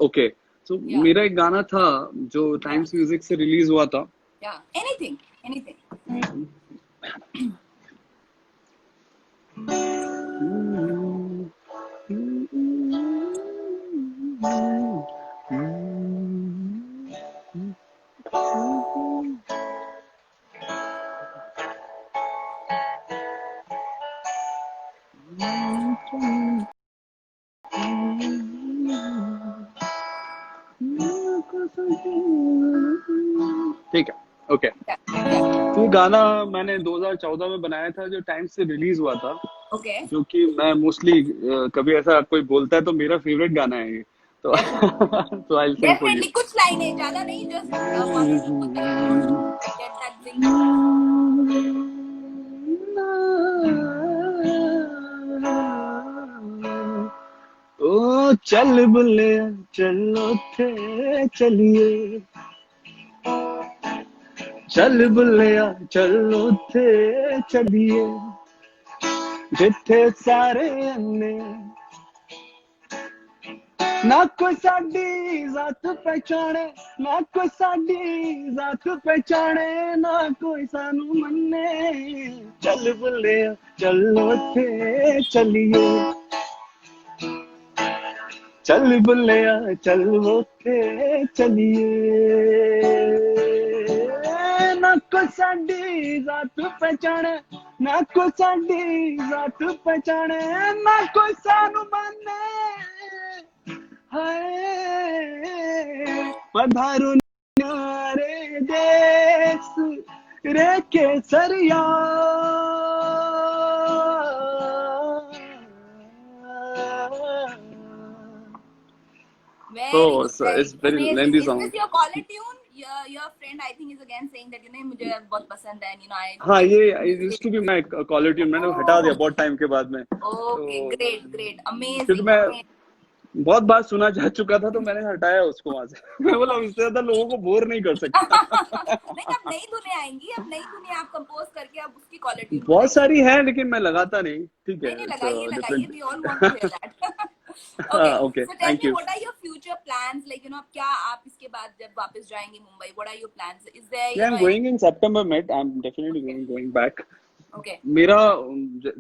ओके सो या मेरा एक गाना था जो या टाइम्स म्यूजिक से रिलीज हुआ था या anything ठीक है ओके yeah तो ये गाना मैंने 2014 में बनाया था जो टाइम्स से रिलीज हुआ था okay जो कि मैं मोस्टली कभी ऐसा कोई बोलता है तो मेरा फेवरेट गाना है ये तो तो I will sing for you definitely कुछ लाइनें ज्यादा नहीं just one or two get that zing ओ चल बुले चलो थे चलिए चल बुलिया चलो थे चलिए जिथे सारे अन्ने ना कोई साडी जात पहचाने ना कोई साडी जात पहचाने ना कोई सानू मन्ने चल बुलिया चलो थे चलिए चल बुलिया चलो थे चलिए ना कोई साडी जात पहचाने ना कोई साडी जात पहचाने ना कोई सानू माने हाय पधारो न्यारे देश रे केसरिया So it's very lengthy song. Is this your caller tune? Your friend I think is again saying that मुझे बहुत पसंद है, I हाँ ये used to be my caller tune, मैंने हटा दिया बहुत टाइम के बाद में. Okay, great, amazing. क्योंकि मैं बहुत बार सुना जा चुका था तो मैंने हटाया उसको वहां से. मैं बोला इससे ज्यादा लोगों को बोर नहीं कर सकता. नहीं, अब नई धुनें आएंगी, अब नई धुनें आप कंपोज करके अब उसकी क्वालिटी बहुत सारी है लेकिन मैं लगाता नहीं. ठीक है, लगाइए, we all want to hear that. Okay, so tell me, what are your future plans? Like, अब क्या आप इसके बाद जब वापस जाएंगे Mumbai, what are your plans? Is there? Yeah, I'm going in September mid. I'm definitely going back. Okay. मेरा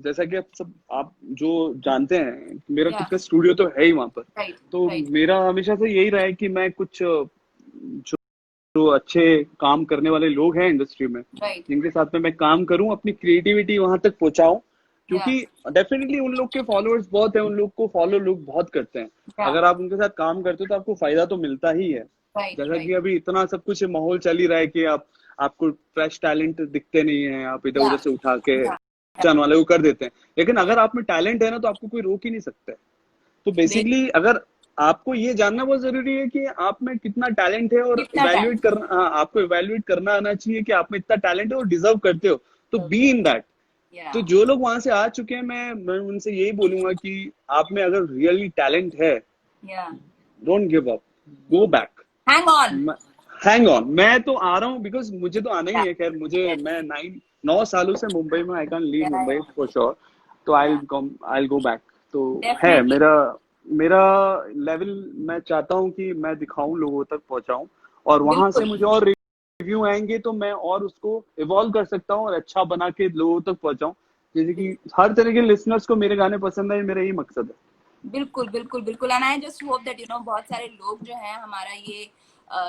जैसा कि आप जो जानते हैं मेरा खुद का स्टूडियो तो है ही वहाँ पर. तो मेरा हमेशा से यही रहा है कि मैं कुछ जो अच्छे काम करने वाले लोग हैं इंडस्ट्री में, जिनके साथ में मैं काम करूं, अपनी क्रिएटिविटी वहां तक पहुंचाऊं. क्योंकि डेफिनेटली उन लोग के फॉलोअर्स बहुत हैं, उन लोग को फॉलो लोग बहुत करते हैं. अगर आप उनके साथ काम करते हो तो आपको फायदा तो मिलता ही है. जैसा कि अभी इतना सब कुछ माहौल चल ही रहा है कि आपको फ्रेश टैलेंट दिखते नहीं है, आप इधर उधर से उठा के चाहने वाले को कर देते हैं. लेकिन अगर आप में टैलेंट है ना तो आपको कोई रोक ही नहीं सकता है. तो बेसिकली अगर आपको ये जानना बहुत जरूरी है कि आप में कितना टैलेंट है और इवैल्यूएट करना. हाँ, आपको इवैल्यूएट करना आना चाहिए कि आप में इतना टैलेंट है और डिजर्व करते हो, तो बी इन दैट. तो जो लोग वहां से आ चुके हैं मैं उनसे यही बोलूंगा कि आप में अगर रियली टैलेंट है, don't give up, go back, hang on. मैं तो आ रहा हूँ बिकॉज मुझे तो आना ही है. खैर मैं 9 सालों से मुंबई में, I can leave Mumbai for sure. तो आई विल गो बैक. तो है मेरा लेवल, मैं चाहता हूँ कि मैं दिखाऊं, लोगों तक पहुंचाऊं, और वहां से मुझे और रिव्यू आएंगे तो मैं और उसको इवॉल्व कर सकता हूँ और अच्छा बना के लोगों तक पहुंचाऊं. जैसे कि हर तरह के लिसनर्स को मेरे गाने पसंद आए, मेरा यही मकसद है. बिल्कुल. And I just hope that बहुत सारे लोग जो हैं हमारा ये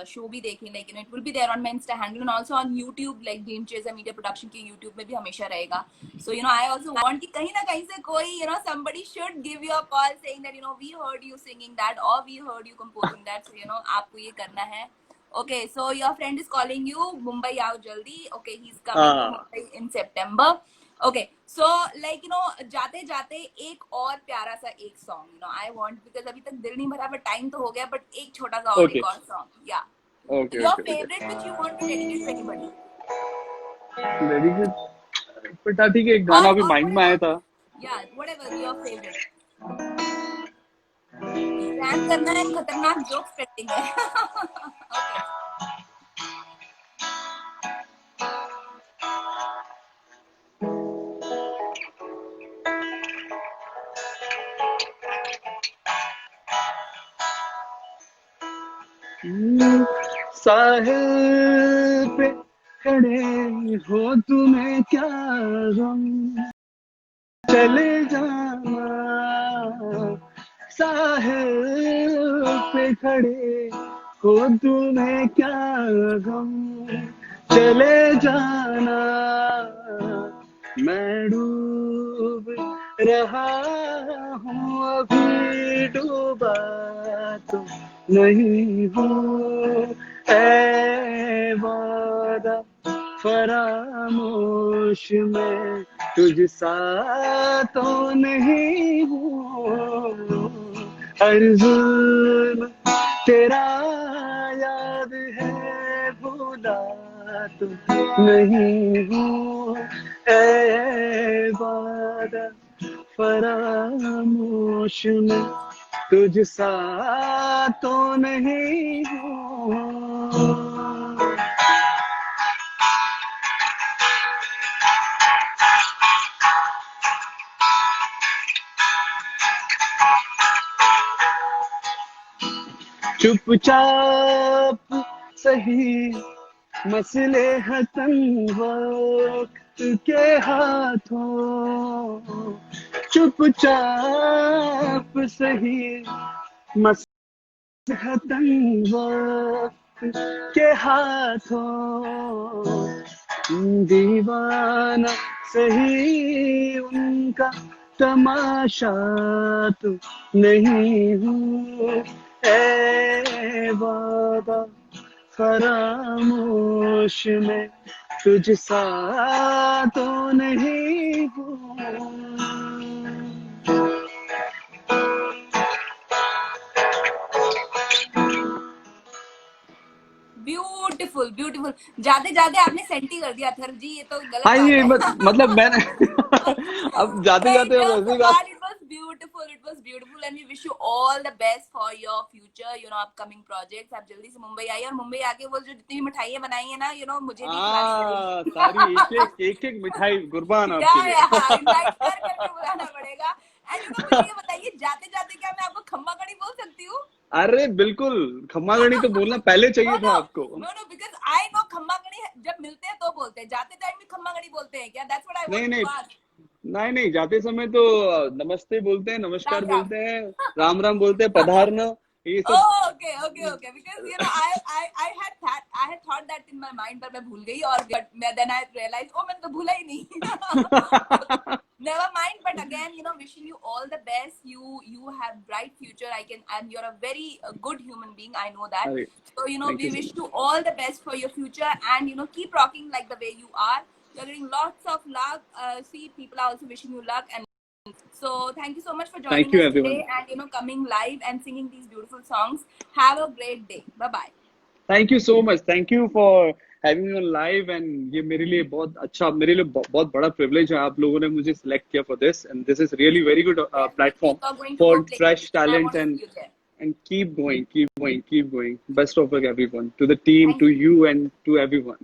शो भी देखें. Like it will be there on my insta handle and also on YouTube. Like dream chaser media production के यूट्यूब में भी हमेशा रहेगा. सो आई आल्सो वांट कि कहीं ना कहीं से कोई somebody should give you a call saying that we heard you singing that or we heard you composing that. So आपको ये करना है. Okay, so your friend is calling you. Mumbai आओ जल्दी. Okay, he's coming to Mumbai in September. Okay, so like जाते जाते एक और प्यारा सा एक सॉन्ग I want, because अभी तक दिल नहीं भरा but टाइम तो हो गया, but एक छोटा सा और एक और song. Yeah. Okay. Your favorite which you want to dedicate to anybody? Dedicate, but ठीक है, एक गाना अभी माइंड में आया था. Yeah, whatever your favorite. Plan करना है, खतरनाक जोक्स करेंगे. साहिल पे खड़े हो तुम्हें क्या गम, चले जाना. साहिल पे खड़े हो तुम्हें क्या गम, चले जाना. मैं डूब रहा हूँ अभी, डूबा तो नहीं हूँ. ऐ वादा फरामोश में तुझसा तो नहीं हूँ. हर जुल्म तेरा याद है, भूला तो नहीं हूँ. ऐ वादा फरामोश में तुझसा तो नहीं हूँ. चुपचाप सही मसले हतन वक्त के हाथों, चुपचाप सही मसले हतन वक्त के हाथों. दीवाना सही उनका तमाशा तो नहीं हूँ. ऐ वादा फरामोश में तुझ सा तो नहीं हुआ। Beautiful beautiful. जाते जाते आपने सेंटी कर दिया अथर्व जी, ये तो गलत हाँ बात ये है। मतलब मैंने अब जाते नहीं, जाते अब jokes ऐसी बात। apart, it was beautiful and we wish you all the best for your future, upcoming projects। आप जल्दी से मुंबई आइए, और मुंबई आके वो जो जितनी भी मिठाइयाँ बनाई है ना, मुझे भी खिलानी हाँ पड़ेगी। सारी एक एक मिठाई कुर्बान आपके लिए। हाँ, इनवाइट कर करके बुलाना पड़ेगा। एंड मुझे ये बताइए, जाते जाते क्या मैं आपको खम्मा कड़ी बोल सकती हूँ? अरे बिल्कुल, खम्मा गणी तो बोलना पहले चाहिए था आपको। नो बिकॉज आई नो खम्मा गड़ी जब मिलते हैं तो बोलते हैं, जाते टाइम भी खम्मा गड़ी बोलते हैं क्या? दैट्स व्हाट आई नहीं वांटेड नहीं टू आस्क। नहीं नहीं, जाते समय तो नमस्ते बोलते हैं, नमस्कार राम राम। बोलते हैं, राम राम बोलते हैं, पधारना, ये सब। Oh, okay. Because I had thought that in my mind, पर मैं भूल गई, और then I realized, oh मैंने तो भूला ही नहीं। Never mind, but again, wishing you all the best. You have bright future. And you're a very good human being. I know that. अरे So thank we you so wish much. you all the best for your future, and keep rocking like the way you are. You're getting lots of luck. See, people are also wishing you luck. And so thank you so much for thank joining you us today, everyone. and coming live and singing these beautiful songs. Have a great day. Bye bye. Thank you so much, thank you for having me on live. And ये मेरे लिए बहुत अच्छा, मेरे लिए बहुत बड़ा privilege है, आप लोगों ने मुझे सिलेक्ट किया for this, and this is really very good Definitely, platform you're going to go for fresh places, and I talent. want to see you there. And keep going. Best of luck, everyone. To the team, Thank to you. you, and to everyone.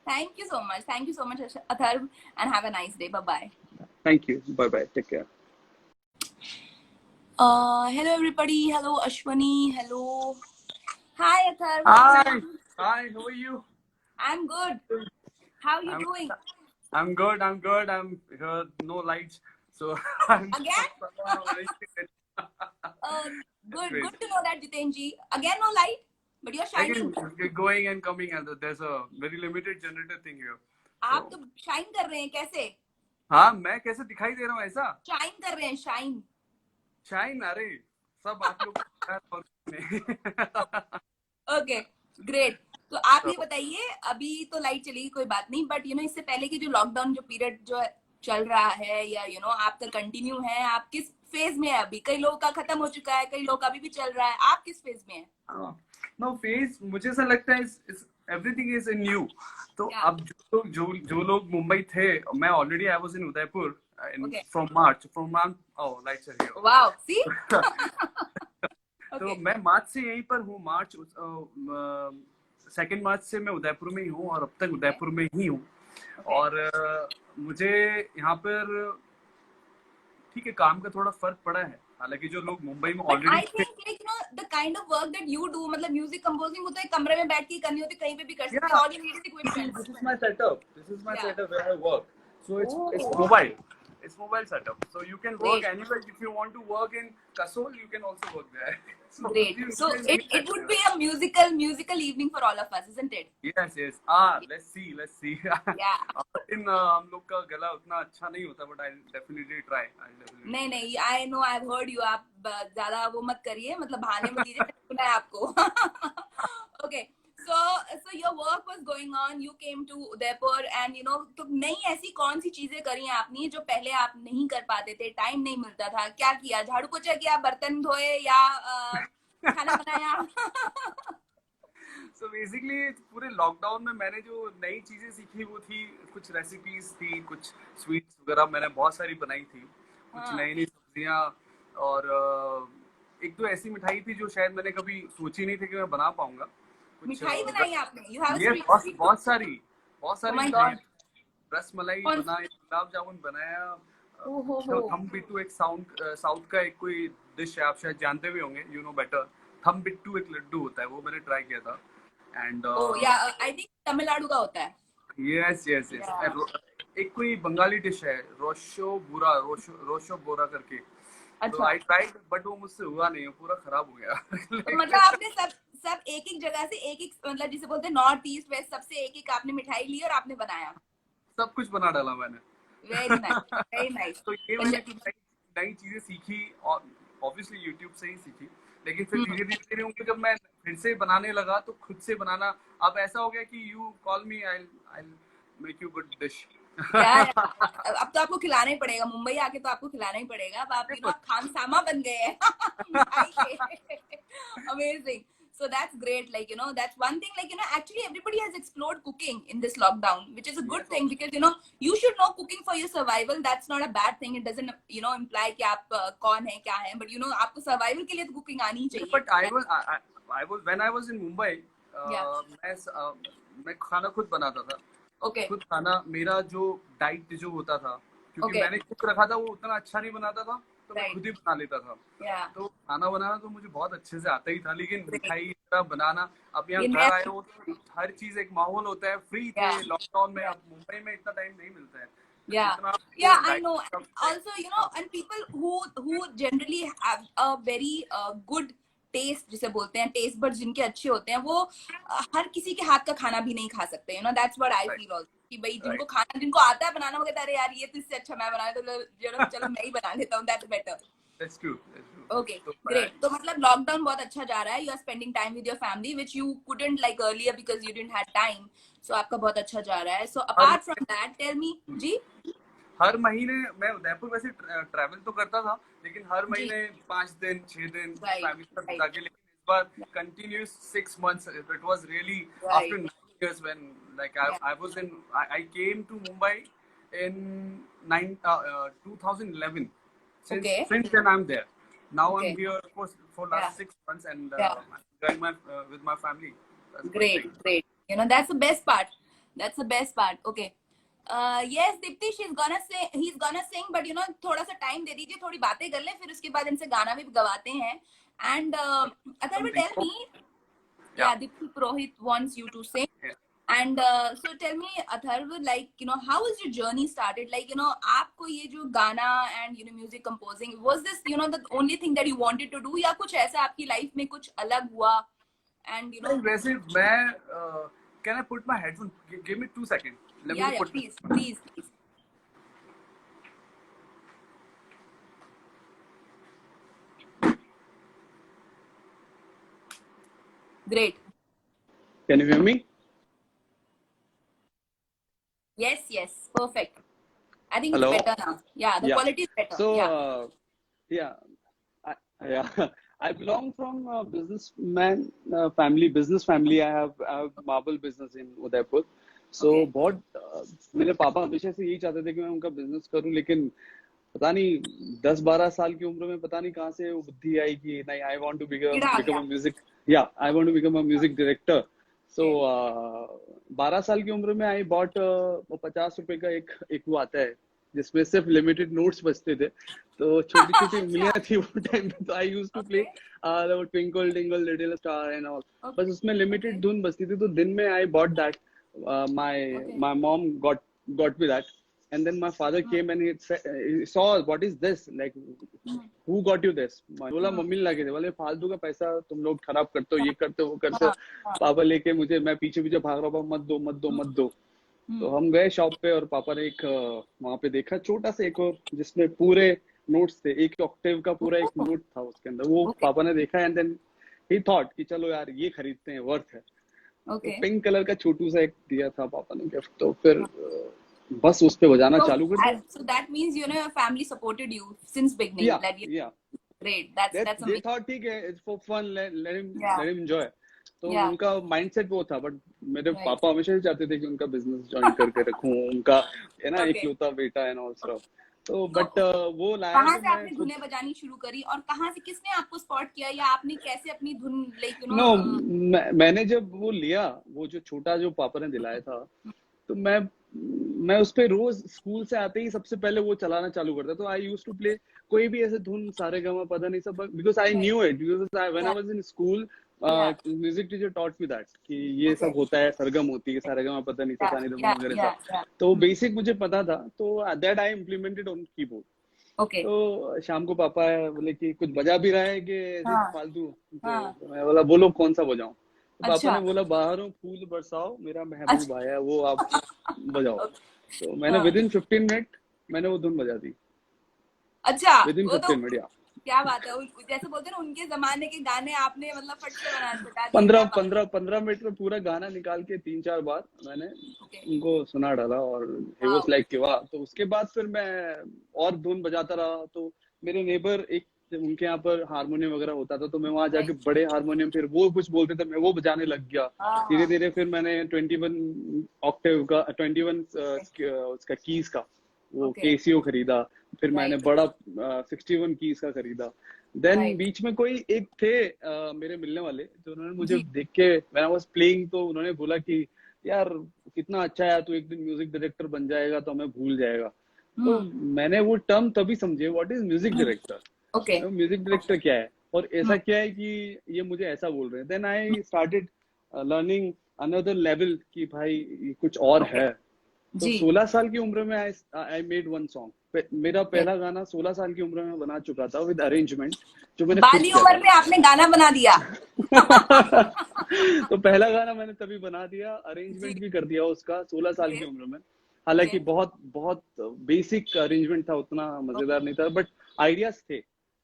Thank you so much. Thank you so much, Atharv, and have a nice day. Bye bye. Thank you. Bye bye. Take care. Hello everybody. Hello Ashwani. Hello. Hi Atharv. Hi. Hi. How are you? I'm good. How are you I'm doing? I'm good. I'm good. I'm here. No lights, so I'm Again? Good. Great. Good to know that, Jiten ji. Again, no light, but you're shining. Again, going and coming, and there's a very limited generator thing here. आप तो shine कर रहे हैं कैसे? हाँ, मैं कैसे दिखाई दे रहा हूँ ऐसा? शाइन कर रहे हैं, शाइन। शाइन, अरे सब आप लोग। Okay, great. तो आप ये बताइए, अभी तो लाइट चलेगी कोई बात नहीं, बट इससे पहले की जो लॉकडाउन जो पीरियड जो चल रहा है, या आपका कंटिन्यू है, आप किस फेज में है अभी? कई लोगों का खत्म हो चुका है, कई लोग अभी भी चल रहा है, आप किस फेज में है? नो फेज, मुझे ऐसा लगता है एवरीथिंग इज इन न्यू। तो अब जो लोग मुंबई थे, मैं already I was in Udaipur from March oh lights are here, wow, see. तो मैं मार्च से यहीं पर हूँ। मार्च 2 मार्च से मैं उदयपुर में ही हूँ, और अब तक उदयपुर में ही हूँ। और मुझे यहाँ पर ठीक है, काम का थोड़ा फर्क पड़ा है, हालांकि जो लोग मुंबई में already I think the kind of work that you do, मतलब म्यूजिक कंपोजिंग, वो तो एक कमरे में बैठ के करनी होती, कहीं पे भी कर सकते हो, all you need is equipment. This is my setup where I work. So it's mobile. It's mobile setup. So you can work anywhere. If you want to work in Kasol, you can also work there. So great. So it would be a musical evening for all of us, isn't it? Yes. Let's see. Yeah. In हम लोग का गला उतना अच्छा नहीं होता, but I'll definitely try. नहीं, I know, I've heard you. आप ज्यादा वो मत करिए, मतलब बहाने मत दीजिए, सुना है आपको। Okay. So your work was going on. You came to Udaipur, and तो नई ऐसी कौन सी चीजें करी हैं आपने जो पहले आप नहीं कर पाते थे, टाइम नहीं मिलता था? क्या किया? झाड़ू पोछा किया, बर्तन धोए, या खाना बनाया? So basically पूरे लॉकडाउन में मैंने जो नई चीजें सीखी वो थी, कुछ रेसिपीज थी, कुछ स्वीट्स वगैरह मैंने बहुत सारी बनाई थी, कुछ नई सब्जियां, और एक तो ऐसी मिठाई थी जो शायद मैंने कभी सोची नहीं थी कि मैं बना पाऊंगा। मिठाई बनाई आपने? You have ये बहुत सारी मिठाई, रसमलाई बनाई, गुलाब जामुन बनाया। थम बिट्टू एक साउथ का एक कोई डिश है, आप शायद जानते भी होंगे, यू नो बेटर। थम बिट्टू एक लड्डू होता है, वो मैंने ट्राई किया था। एंड आई थिंक तमिलनाडु का होता है। यस। एक कोई बंगाली डिश है, रोशो बोरा करके। तो आई ट्राइड, बट वो मुझसे हुआ नहीं, पूरा खराब हो गया। तो मतलब आपने सब एक जगह से एक मतलब जिसे बोलते हैं नॉर्थ ईस्ट वेस्ट, सबसे एक आपने मिठाई ली और आपने बनाया? सब कुछ बना डाला मैंने। Very nice. तो ये मैंने नई चीजें सीखी, और ऑब्वियसली यूट्यूब से ही सीखी। लेकिन फिर धीरे धीरे धीरे उनको जब मैं फिर से बनाने लगा तो खुद से बनाना अब ऐसा हो गया कि you call me, I make you good dish. यार अब तो आपको खिलाना ही पड़ेगा, मुंबई आके तो आपको खिलाना ही पड़ेगा। अब आप खानसामा बन गए हैं मिठाई के। Amazing. So that's great. Like, that's one thing. Like, actually everybody has explored cooking in this lockdown, which is a good thing because, you should know cooking for your survival. That's not a bad thing. It doesn't, imply कि आप कौन है क्या है, but आपको survival के लिए तो cooking आनी चाहिए. But when I was in Mumbai, मैं खाना खुद बनाता था। खुद खाना मेरा जो डाइट जो होता था, क्योंकि मैंने कुक रखा था, वो उतना अच्छा नहीं बनाता था, तो मैं खुद ही बना लेता था। तो खाना बनाना तो मुझे बहुत अच्छे से आता ही था, लेकिन मिठाई बनाना, अब यहाँ घर आए हो तो हर चीज एक माहौल होता है। फ्री थे लॉकडाउन में, अब मुंबई में इतना टाइम नहीं मिलता है। I know. Also, and people who generally have a very good taste जिसे बोलते हैं, टेस्ट बर्ड जिनके अच्छे होते हैं, वो हर किसी के हाथ का खाना भी नहीं खा सकते। That's what I feel also, कि भाई जिनको आता है बनाना, वो कहता है अरे यार ये तो इससे अच्छा मैं बना, तो चलो मैं ही बना लेता हूँ, that's better. That's true. Okay, great. तो मतलब लॉकडाउन बहुत अच्छा जा रहा है, you are spending time with your family which you couldn't like earlier because you didn't have time, so आपका बहुत अच्छा जा रहा है। So apart from that tell me ji. हर महीने मैं उदयपुर वैसे ट्रैवल तो करता था, लेकिन हर महीने 5 दिन 6 दिन फैमिली के साथ बिता के, लेकिन इस बार continuous 6 months, it was really after 9 years when like I came to Mumbai in 2011. Since then I'm there. Now I'm here for last 6 months and enjoying with my family. Great. That's the best part. Okay. Yes, Dipti, he's gonna sing, but थोड़ा सा time दे दीजिए, थोड़ी बातें कर ले, फिर उसके बाद इनसे गाना भी गवाते हैं। And Atharva, tell me, Dipti Purohit wants you to sing. And so tell me, Atharva, like, how was your journey started? Like, आपको ये जो गाना and music composing, was this the only thing that you wanted to do, या कुछ ऐसा आपकी life में कुछ अलग हुआ? And वैसे मैं can I put my headphone? Give me 2 seconds. Please. Great. Can you hear me? Yes, perfect. I think it's better now. Yeah, the quality is better. So, I belong from a business family. I have marble business in Udaipur. So बहुत मेरे पापा हमेशा से यही चाहते थे कि मैं उनका बिजनेस करूं, लेकिन पता नहीं 10-12 साल की उम्र में पता नहीं कहां से वो बुद्धि आई कि नहीं, I want to become a music director. So 12 साल की उम्र में आई बॉट 50 रुपए का एक वो आता है जिसमें सिर्फ लिमिटेड नोट्स बचते थे, तो छोटी छोटी उंगलियां थी वो टाइम पे। तो I used to play twinkle twinkle little star and all, बस उसमें लिमिटेड धुन बचती थी। तो दिन में I bought that, my mom got me that, and then my father came and he saw what is this, like who got you this? बोला mummy ने लाके दे, बोले फालतू का पैसा तुम लोग खराब करते हो, ये करते हो वो करते हो। पापा लेके मुझे, मैं पीछे भाग रहा हूँ, मत दो। तो हम गए शॉप पे और पापा ने एक वहां पे देखा छोटा सा एक और जिसमें पूरे नोट्स थे, एक ऑक्टेव का पूरा एक नोट था उसके अंदर, वो पापा ने देखा एंड देन ही थॉट कि चलो यार ये खरीदते हैं, वर्थ है। पिंक कलर का छोटू सा एक दिया था पापा ने गिफ्ट, तो फिर बस उस पे बजाना चालू कर दिया। So that means your family supported you since beginning. Yeah. Great. That's amazing. They thought ठीक है, it's for fun, let him enjoy. तो उनका माइंडसेट वो था, बट मेरे पापा हमेशा ही चाहते थे कि उनका बिजनेस ज्वाइन करके रखूं, उनका है ना इकलौता बेटा एंड ऑल स्टफ। तो बट वो लाया। कहाँ से आपने धुनें बजानी शुरू करी और कहाँ से किसने आपको स्पॉट किया, या आपने कैसे अपनी धुन लाइक मैंने जब वो लिया, वो जो छोटा जो पापा ने दिलाया था, तो मैं उस पे रोज स्कूल से आते ही सबसे पहले वो चलाना चालू करता। तो आई यूज्ड टू प्ले कोई भी ऐसे धुन, सारे गामा पता नहीं सब, because I knew it, because when I was in school music teacher taught me that कि ये सब होता है, सरगम होती है, सारे गामा पता नहीं सा नहीं वगैरह। तो बेसिक मुझे पता था, तो that I implemented on keyboard. तो शाम को पापा बोले कि कुछ बजा भी रहा है कि फालतू, तो मैं बोला बोलो कौन सा बजाऊं। तो पापा ने बोला बाहरों फूल बरसाओ मेरा महबूब आया, वो आप बजाओ। तो मैंने विद इन 15 मिनट मैंने वो धुन बजा दी। अच्छा, विद इन 15 मिनट। क्या बात है, जैसे बोलते हैं ना उनके जमाने के गाने आपने मतलब फट से बता दिए। 15 मिनट में पूरा गाना निकाल के 3-4 बार मैंने Okay. उनको सुना डाला और ही वाज लाइक कि वाह। तो उसके बाद फिर मैं और धुन बजाता रहा। तो मेरे नेबर एक उनके यहाँ पर हारमोनियम वगैरह होता था, तो मैं वहां जाके बड़े हारमोनियम, फिर वो कुछ बोलते थे मैं वो बजाने लग गया। धीरे धीरे फिर मैंने 21 ऑक्टेव का 21 उसका कीज का वो केसीओ खरीदा। फिर मैंने बड़ा 61 कीज का खरीदा। देन बीच में कोई एक थे मेरे मिलने वाले, जो उन्होंने मुझे देख के व्हेन आई वाज प्लेइंग, तो उन्होंने बोला कि यार कितना अच्छा है, तू एक दिन म्यूजिक डायरेक्टर बन जाएगा तो हमें भूल जाएगा। तो मैंने वो टर्म तभी समझे, what is music director. Music director क्या है और ऐसा क्या है कि ये मुझे ऐसा बोल रहे हैं। Then I started learning another level कि भाई ये कुछ और है। तो 16 साल की उम्र में आई मेड वन सॉन्ग। मेरा पहला गाना 16 साल की उम्र में बना चुका था विद अरेंजमेंट, जो मैंने बाली उम्र में आपने गाना बना दिया। तो पहला गाना मैंने तभी बना दिया, अरेंजमेंट भी कर दिया उसका 16 साल की उम्र में। हालांकि बहुत बहुत बेसिक अरेंजमेंट था, उतना मजेदार नहीं था, बट आइडियाज थे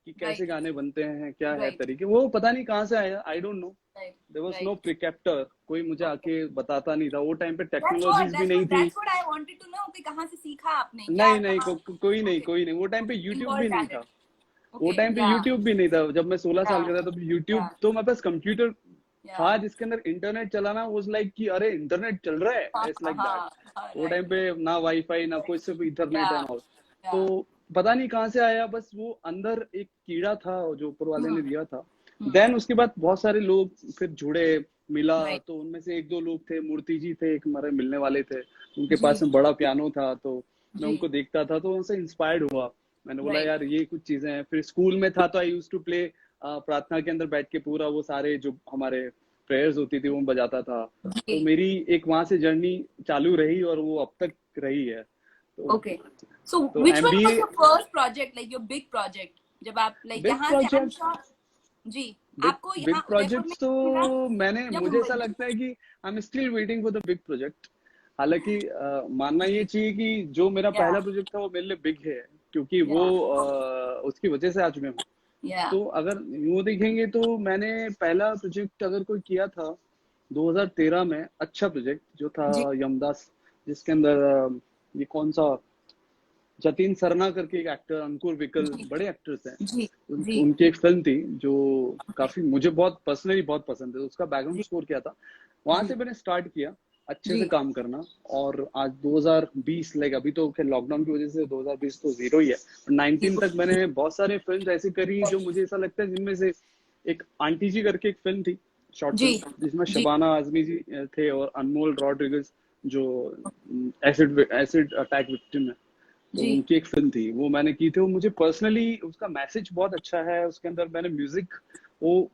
कि कैसे गाने बनते हैं, क्या है तरीके। वो पता नहीं कहाँ से आया, I don't know. There was no preceptor, कोई मुझे आके बताता नहीं था। वो टाइम पे टेक्नोलॉजीज भी नहीं थी। That's what I wanted to know कि कहाँ से सीखा आपने। नहीं, कोई नहीं। वो टाइम पे यूट्यूब भी नहीं था। वो टाइम पे यूट्यूब भी नहीं था। जब मैं 16 साल का था तो यूट्यूब, तो मेरे पास कंप्यूटर था जिसके अंदर इंटरनेट चलाना वाज लाइक कि अरे इंटरनेट चल रहा है, इट्स लाइक दैट। वो टाइम पे ना वाईफाई ना कोई, सिर्फ इंटरनेट एंड ऑल। तो पता नहीं कहाँ से आया, बस वो अंदर एक कीड़ा था जो ऊपर वाले ने दिया था। देन उसके बाद बहुत सारे लोग फिर जुड़े, मिला। तो उनमें से एक दो लोग थे, मूर्ति जी थे एक हमारे मिलने वाले थे, उनके पास में बड़ा पियानो था। तो मैं उनको देखता था तो उनसे इंस्पायर्ड हुआ। मैंने बोला यार ये कुछ चीजें हैं। फिर स्कूल में था तो आई यूज्ड टू प्ले, प्रार्थना के अंदर बैठ के पूरा वो सारे जो हमारे प्रेयर्स होती थी वो बजाता था। तो मेरी एक वहां से जर्नी चालू रही और वो अब तक रही है। Okay. So which one was your first project, like your big project? जब आप like यहाँ से I'm sure जी आपको बिग प्रोजेक्ट्स तो मुझे ऐसा लगता है कि I am still waiting for the big project. हालांकि मानना ये चाहिए कि जो मेरा पहला प्रोजेक्ट था वो मेरे लिए बिग है, क्योंकि वो उसकी वजह से आज मैं हूँ। तो अगर यूं देखेंगे तो मैंने पहला प्रोजेक्ट अगर कोई किया था 2013 में, अच्छा प्रोजेक्ट जो था यमदास, जिसके अंदर ये कौन सा जतिन सरना करके एक एक्टर, अंकुर विकल, बड़े एक्टर्स हैं। उनकी एक फिल्म थी जो काफी मुझे बहुत पर्सनली बहुत पसंद है। उसका बैकग्राउंड स्कोर क्या था, वहां से मैंने स्टार्ट किया अच्छे से काम करना। और आज 2020, लाइक अभी तो लॉकडाउन की वजह से 2020 तो जीरो ही है, 19 तक मैंने बहुत सारे फिल्म ऐसी करी जो मुझे ऐसा लगता है, जिनमें से एक आंटी जी करके एक फिल्म थी, शॉर्ट फिल्म, जिसमें शबाना आजमी जी थे और अनमोल रॉड्रिगस जो एसिड अटैक विक्टिम है। तो उनकी एक फिल्म थी, वो मैंने की थी। वो मुझे पर्सनली उसका मैसेज बहुत अच्छा है। उसके अंदर मैंने म्यूजिक, वो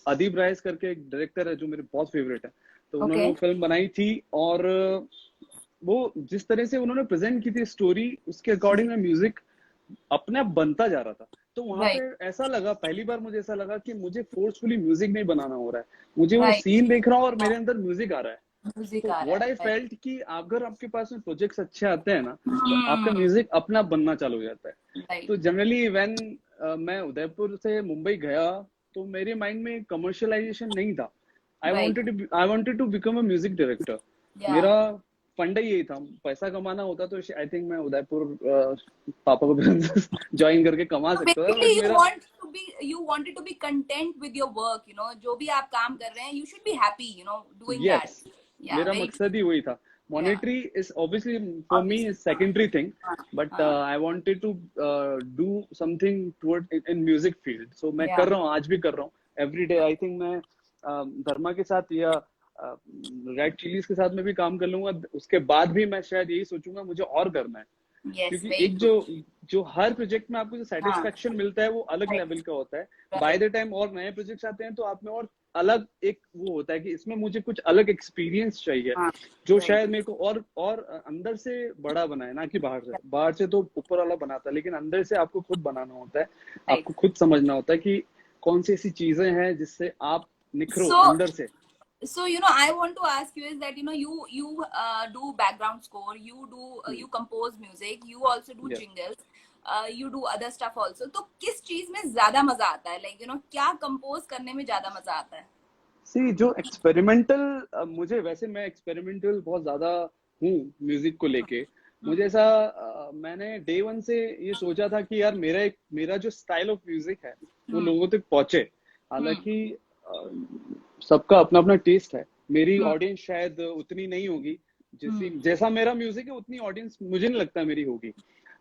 अदीब राइस करके एक डायरेक्टर है जो मेरे बहुत फेवरेट है, तो उन्होंने वो फिल्म बनाई थी। और वो जिस तरह से उन्होंने प्रेजेंट की थी स्टोरी, उसके अकॉर्डिंग में म्यूजिक अपने आप बनता जा रहा था। तो वहां पे ऐसा लगा, पहली बार मुझे ऐसा लगा कि मुझे फोर्सफुली म्यूजिक नहीं बनाना हो रहा है, मुझे वो सीन देख रहा हूँ और मेरे अंदर म्यूजिक आ रहा है। तो व्हाट आई फेल्ट कि अगर आपके पास में प्रोजेक्ट्स अच्छे आते हैं ना, तो आपका म्यूजिक अपना बनना चालू हो जाता है। तो जनरली व्हेन मैं उदयपुर से मुंबई गया तो मेरे माइंड में कमर्शियलाइजेशन नहीं था। I wanted to become a music director. मेरा फंडा यही था, पैसा कमाना होता तो आई थिंक मैं उदयपुर पापा को ज्वाइन करके कमा सकता था। You wanted to be content with your work, you know, जो भी आप काम कर रहे हैं, you should be happy, you know, doing that. मेरा मकसद ही वही था। Monetary is obviously for me is secondary thing, but I wanted to do something toward in music field. So मैं कर रहा हूँ, आज भी कर रहा हूँ every day. I think मैं धर्मा के साथ या रेड चिलीज के साथ में भी काम कर लूंगा। उसके बाद भी मैं शायद यही सोचूंगा मुझे और करना है। क्योंकि एक जो हर प्रोजेक्ट में आपको जो सेटिस्फेक्शन मिलता है वो अलग लेवल का होता है। बाय द टाइम और नए प्रोजेक्ट्स आते हैं तो आप में और अलग एक वो होता है कि इसमें मुझे कुछ अलग एक्सपीरियंस चाहिए, जो शायद मेरे को और अंदर से बड़ा बनाए, ना कि बाहर से तो ऊपर वाला बनाता है, लेकिन अंदर से आपको खुद बनाना होता है। आपको खुद समझना होता है कि कौन सी ऐसी चीजें हैं जिससे आप निखरो अंदर से। So you know, I want to ask you is that you know you do background score, you do you compose music, you also do jingles. You do other stuff also, तो किस चीज में ज्यादा मजा आता है, लाइक क्या compose करने में ज्यादा मजा आता है? सी जो एक्सपेरिमेंटल, मुझे वैसे मैं एक्सपेरिमेंटल बहुत ज्यादा हूँ म्यूजिक को लेके। मुझे ऐसा मैंने डे वन से ये सोचा था कि यार मेरा जो स्टाइल ऑफ म्यूजिक है वो लोगों तक पहुंचे। हालांकि सबका अपना अपना टेस्ट है। मेरी ऑडियंस शायद उतनी नहीं होगी जैसा मेरा म्यूजिक है, उतनी ऑडियंस मुझे नहीं लगता मेरी होगी।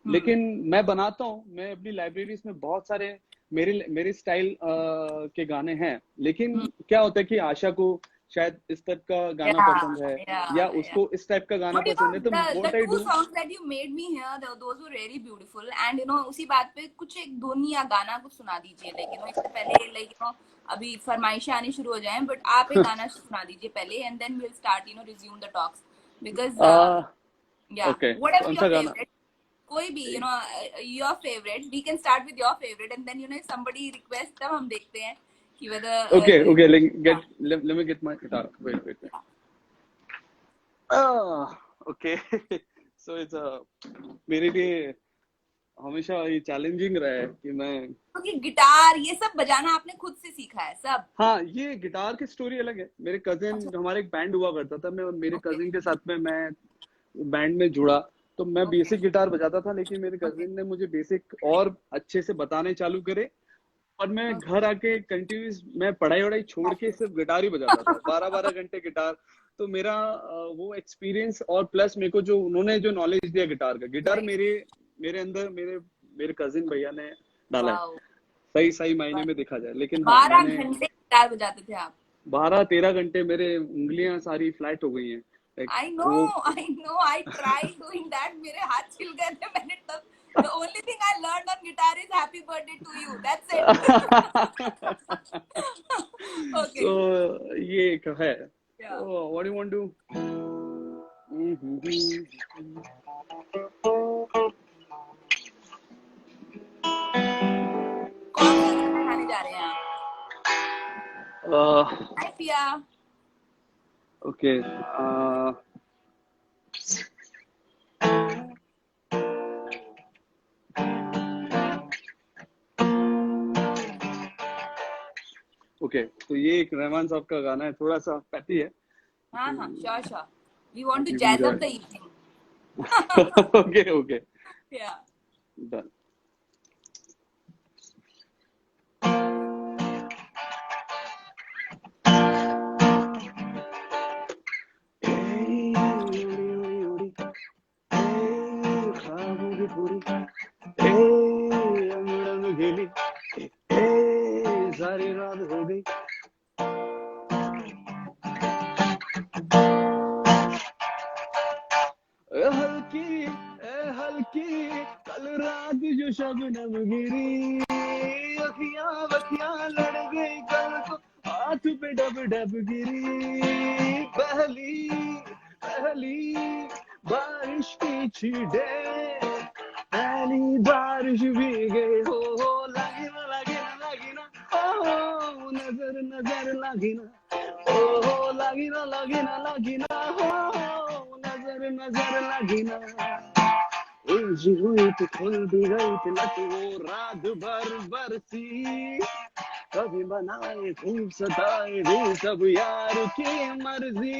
लेकिन मैं बनाता हूँ, मैं अपनी लाइब्रेरीज में बहुत सारे मेरे स्टाइल के गाने हैं। लेकिन क्या होता है कि आशा को शायद इस टाइप का गाना पसंद है, या उसको इस टाइप का गाना पसंद है, तो the what I two do. songs that you made me hear, those were really beautiful, and उसी बात पे कुछ एक धुन या गाना कुछ सुना दीजिए, लेकिन इससे पहले अभी फरमाइशें आनी शुरू हो जाएं, बट आप एक गाना सुना दीजिए पहले, and then we'll start resume the talks, because yeah, okay, whatever कौन your सा गाना? favorite, कोई भी your favorite, we can start with your favorite, and then if somebody requests, तब हम देखते हैं कि whether Okay, yeah. let me get my guitar. Wait. Okay. So it's मेरे लिए हमेशा ये चैलेंजिंग रहा है कि मैं, क्योंकि गिटार ये सब बजाना आपने खुद से सीखा है सब? हाँ, ये गिटार की स्टोरी अलग है। मेरे कजिन, हमारा एक बैंड हुआ करता था, मैं मेरे कजिन के साथ में मैं बैंड में जुड़ा, तो मैं बेसिक गिटार बजाता था, लेकिन मेरे कजिन ने मुझे बेसिक और अच्छे से बताने चालू करे, और मैं घर आके कंटिन्यूस मैं पढ़ाई वढ़ाई छोड़ के सिर्फ गिटार ही बजाता था, 12-12 घंटे गिटार। तो मेरा वो एक्सपीरियंस, और प्लस मेरे को जो उन्होंने जो नॉलेज दिया गिटार का, गिटार मेरे अंदर मेरे कजिन भैया ने डाला है, सही मायने में देखा जाए। लेकिन हाँ, 12 घंटे गिटार बजाते थे आप? 12-13 घंटे मेरे उंगलियां सारी फ्लैट हो गई हैं। I know, I tried doing that, मेरे हाथ छिल गए थे, मैंने तब the only thing I learned on guitar is happy birthday to you, that's it. Okay. So ये एक है। Yeah. So what do you want to कौन सा गाना गाने जा रहे हैं आप? Hi Pia. Okay. ओके, तो ये एक रहमान साहब का गाना है, थोड़ा सा पैटी है। हाँ, sure. We want to jazz up the evening. Okay. Yeah. Done. सारी रात हो गई, हल्की कल रात जो शबनम गिरी, अखियां लड़ गई कल तो हाथ पे डब गिरी, पहली बारिश की छींटे, पहली बारिश भीगे, हो लगी ना, ओ नजर लगी ना, ओ लगी ना, हो नजर लगी ना, उलझी हुई तो खुल भी गई तिलक, वो रात भर बरसी, कभी बनाए खूब सताए भी सब यार की मर्जी,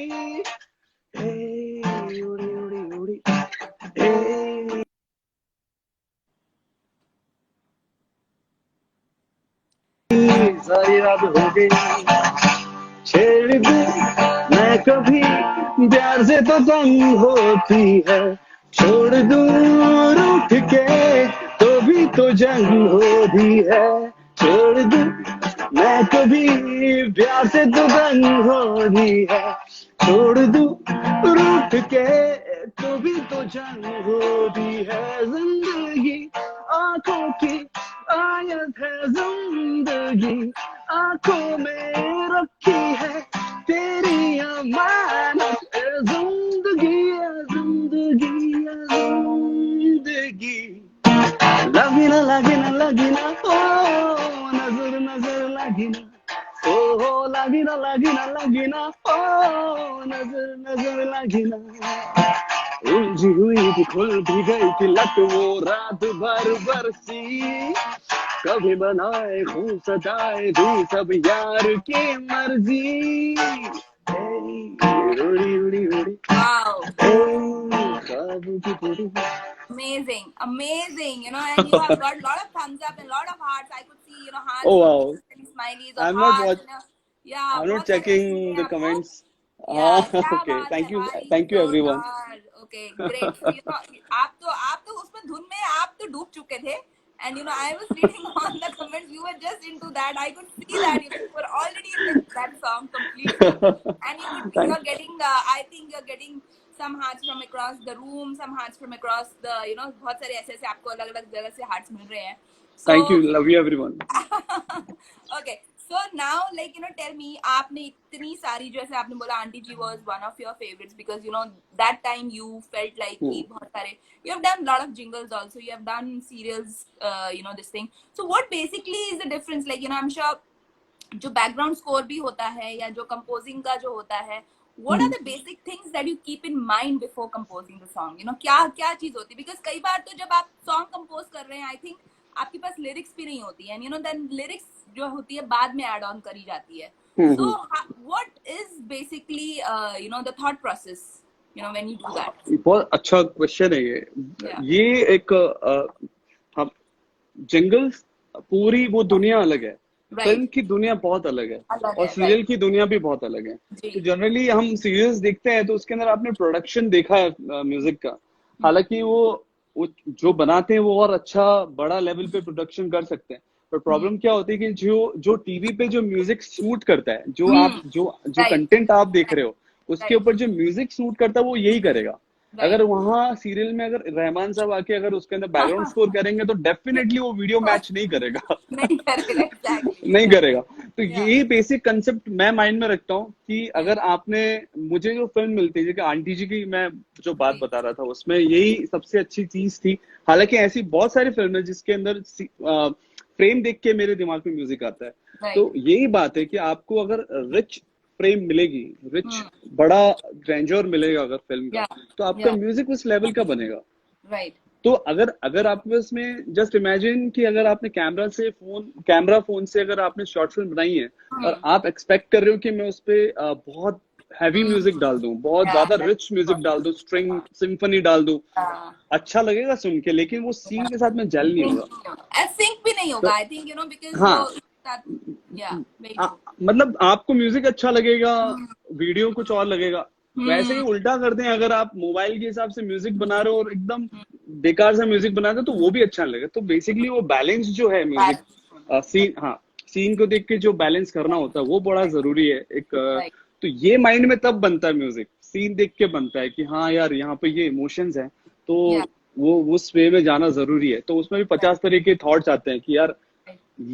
उड़ी सारी रात हो गई, छेड़ दे मैं कभी प्यार से तो तंग होती है, छोड़ दूर उठ के तो भी तो जंग होती है, छोड़ दूं मैं कभी प्यार से तो तंग होती है, छोड़ दूं उठ के तो भी तो जंग होती है, जिंदगी आंखों की आयत है, जिंदगी आंखों में रखी है तेरी अमानत, जिंदगी लगी ना, ओ नजर लगी ना, ओ लगी ना, ओ नजर लगी ना। उलझी हुई थी खुल भी गई थी लट वो रात भर बरसी कभी बनाए खूब सजाए दी सब यार की मर्जी उड़ी उड़ी उड़ी Wow. ख्वाबों की पूरी Amazing, amazing, and you have got a lot of thumbs up and a lot of hearts. I could see, hearts, oh wow and smileys or I'm not hearts. watch Yeah, I'm not बहुत सारे ऐसे मिले checking the आपको. comments Yeah, क्या okay बात है भाई, thank you everyone जोरदार. Okay, great. So आप तो उसमें धुन में आप तो डूब चुके थे. And I was reading on the comments. You were just into that. I could see that you were already in that song completely. And thank you're getting. I think you're getting some hearts from across the room, some hearts from across the. बहुत सारे ऐसे आपको अलग-अलग जगह से hearts मिल रहे हैं. thank So you love you everyone okay, so now tell me आपने इतनी सारी जैसे आपने बोला auntie ji was one of your favorites because that time you felt like कि बहुत सारे you have done a lot of jingles also, you have done serials, this thing. So what basically is the difference, like I'm sure जो background score भी होता है या जो composing का जो होता है, what are the basic things that you keep in mind before composing the song? क्या क्या चीज होती है, because कई बार तो जब आप song compose कर रहे हैं I think आपके पास लिरिक्स भी नहीं होती है, and then लिरिक्स जो होती है बाद में ऐड ऑन करी जाती है. So what is basically the thought process when you do that? बहुत अच्छा क्वेश्चन है ये. Yeah. ये एक हम जंगल्स पूरी वो दुनिया अलग है. Right. फिल्म की दुनिया बहुत अलग है और सीरियल right. की दुनिया भी बहुत अलग है. तो जनरली हम सीरियल्स देखते हैं तो उसके अंदर आपने प्रोडक्शन देखा है म्यूजिक का. हालांकि वो जो बनाते हैं वो और अच्छा बड़ा लेवल पे प्रोडक्शन कर सकते हैं, पर प्रॉब्लम क्या होती है कि जो टीवी पे जो म्यूजिक सूट करता है, जो आप जो कंटेंट आप देख रहे हो उसके ऊपर जो म्यूजिक सूट करता है वो यही करेगा. अगर वहां सीरियल में अगर रहमान साहब आके अगर उसके अंदर बैकग्राउंड स्कोर करेंगे तो डेफिनेटली वो वीडियो मैच नहीं करेगा. नहीं करेगा. तो यही बेसिक कंसेप्ट मैं माइंड में रखता हूँ कि अगर आपने मुझे जो फिल्म मिलती है, आंटी जी की मैं जो बात बता रहा था उसमें यही सबसे अच्छी चीज थी. हालांकि ऐसी बहुत सारी फिल्म है जिसके अंदर फ्रेम देख के मेरे दिमाग में म्यूजिक आता है. तो यही बात है कि आपको अगर रिच फ्रेम मिलेगी, रिच बड़ा ग्रैंडर मिलेगा अगर फिल्म का, तो आपका म्यूजिक उस लेवल का बनेगा. राइट. तो अगर आपके पास में जस्ट इमेजिन कि अगर आपने कैमरा फोन से अगर आपने शॉर्ट फिल्म बनाई है और आप एक्सपेक्ट कर रहे हो कि मैं उस पर बहुत हैवी म्यूजिक डाल दूं, बहुत ज्यादा रिच म्यूजिक डाल दूं, स्ट्रिंग सिम्फनी डाल दूं, अच्छा लगेगा सुन के, लेकिन वो सीन के साथ में जेल नहीं होगा, सिंक भी नहीं होगा. आई थिंक बिकॉज़ मतलब आपको म्यूजिक अच्छा लगेगा, वीडियो कुछ और लगेगा. वैसे ही उल्टा करते हैं, अगर आप मोबाइल के हिसाब से म्यूजिक बना रहे हो और एकदम बेकार सा म्यूजिक बना रहे हो तो वो भी अच्छा लगेगा. तो बेसिकली वो बैलेंस जो है म्यूजिक सीन को देख के जो बैलेंस करना होता है वो बड़ा जरूरी है. तो ये माइंड में तब बनता है म्यूजिक, सीन देख के बनता है कि हाँ यार यहाँ पे ये इमोशंस है तो वो उस वे में जाना जरूरी है. तो उसमें भी 50 तरह के थॉट्स आते हैं कि यार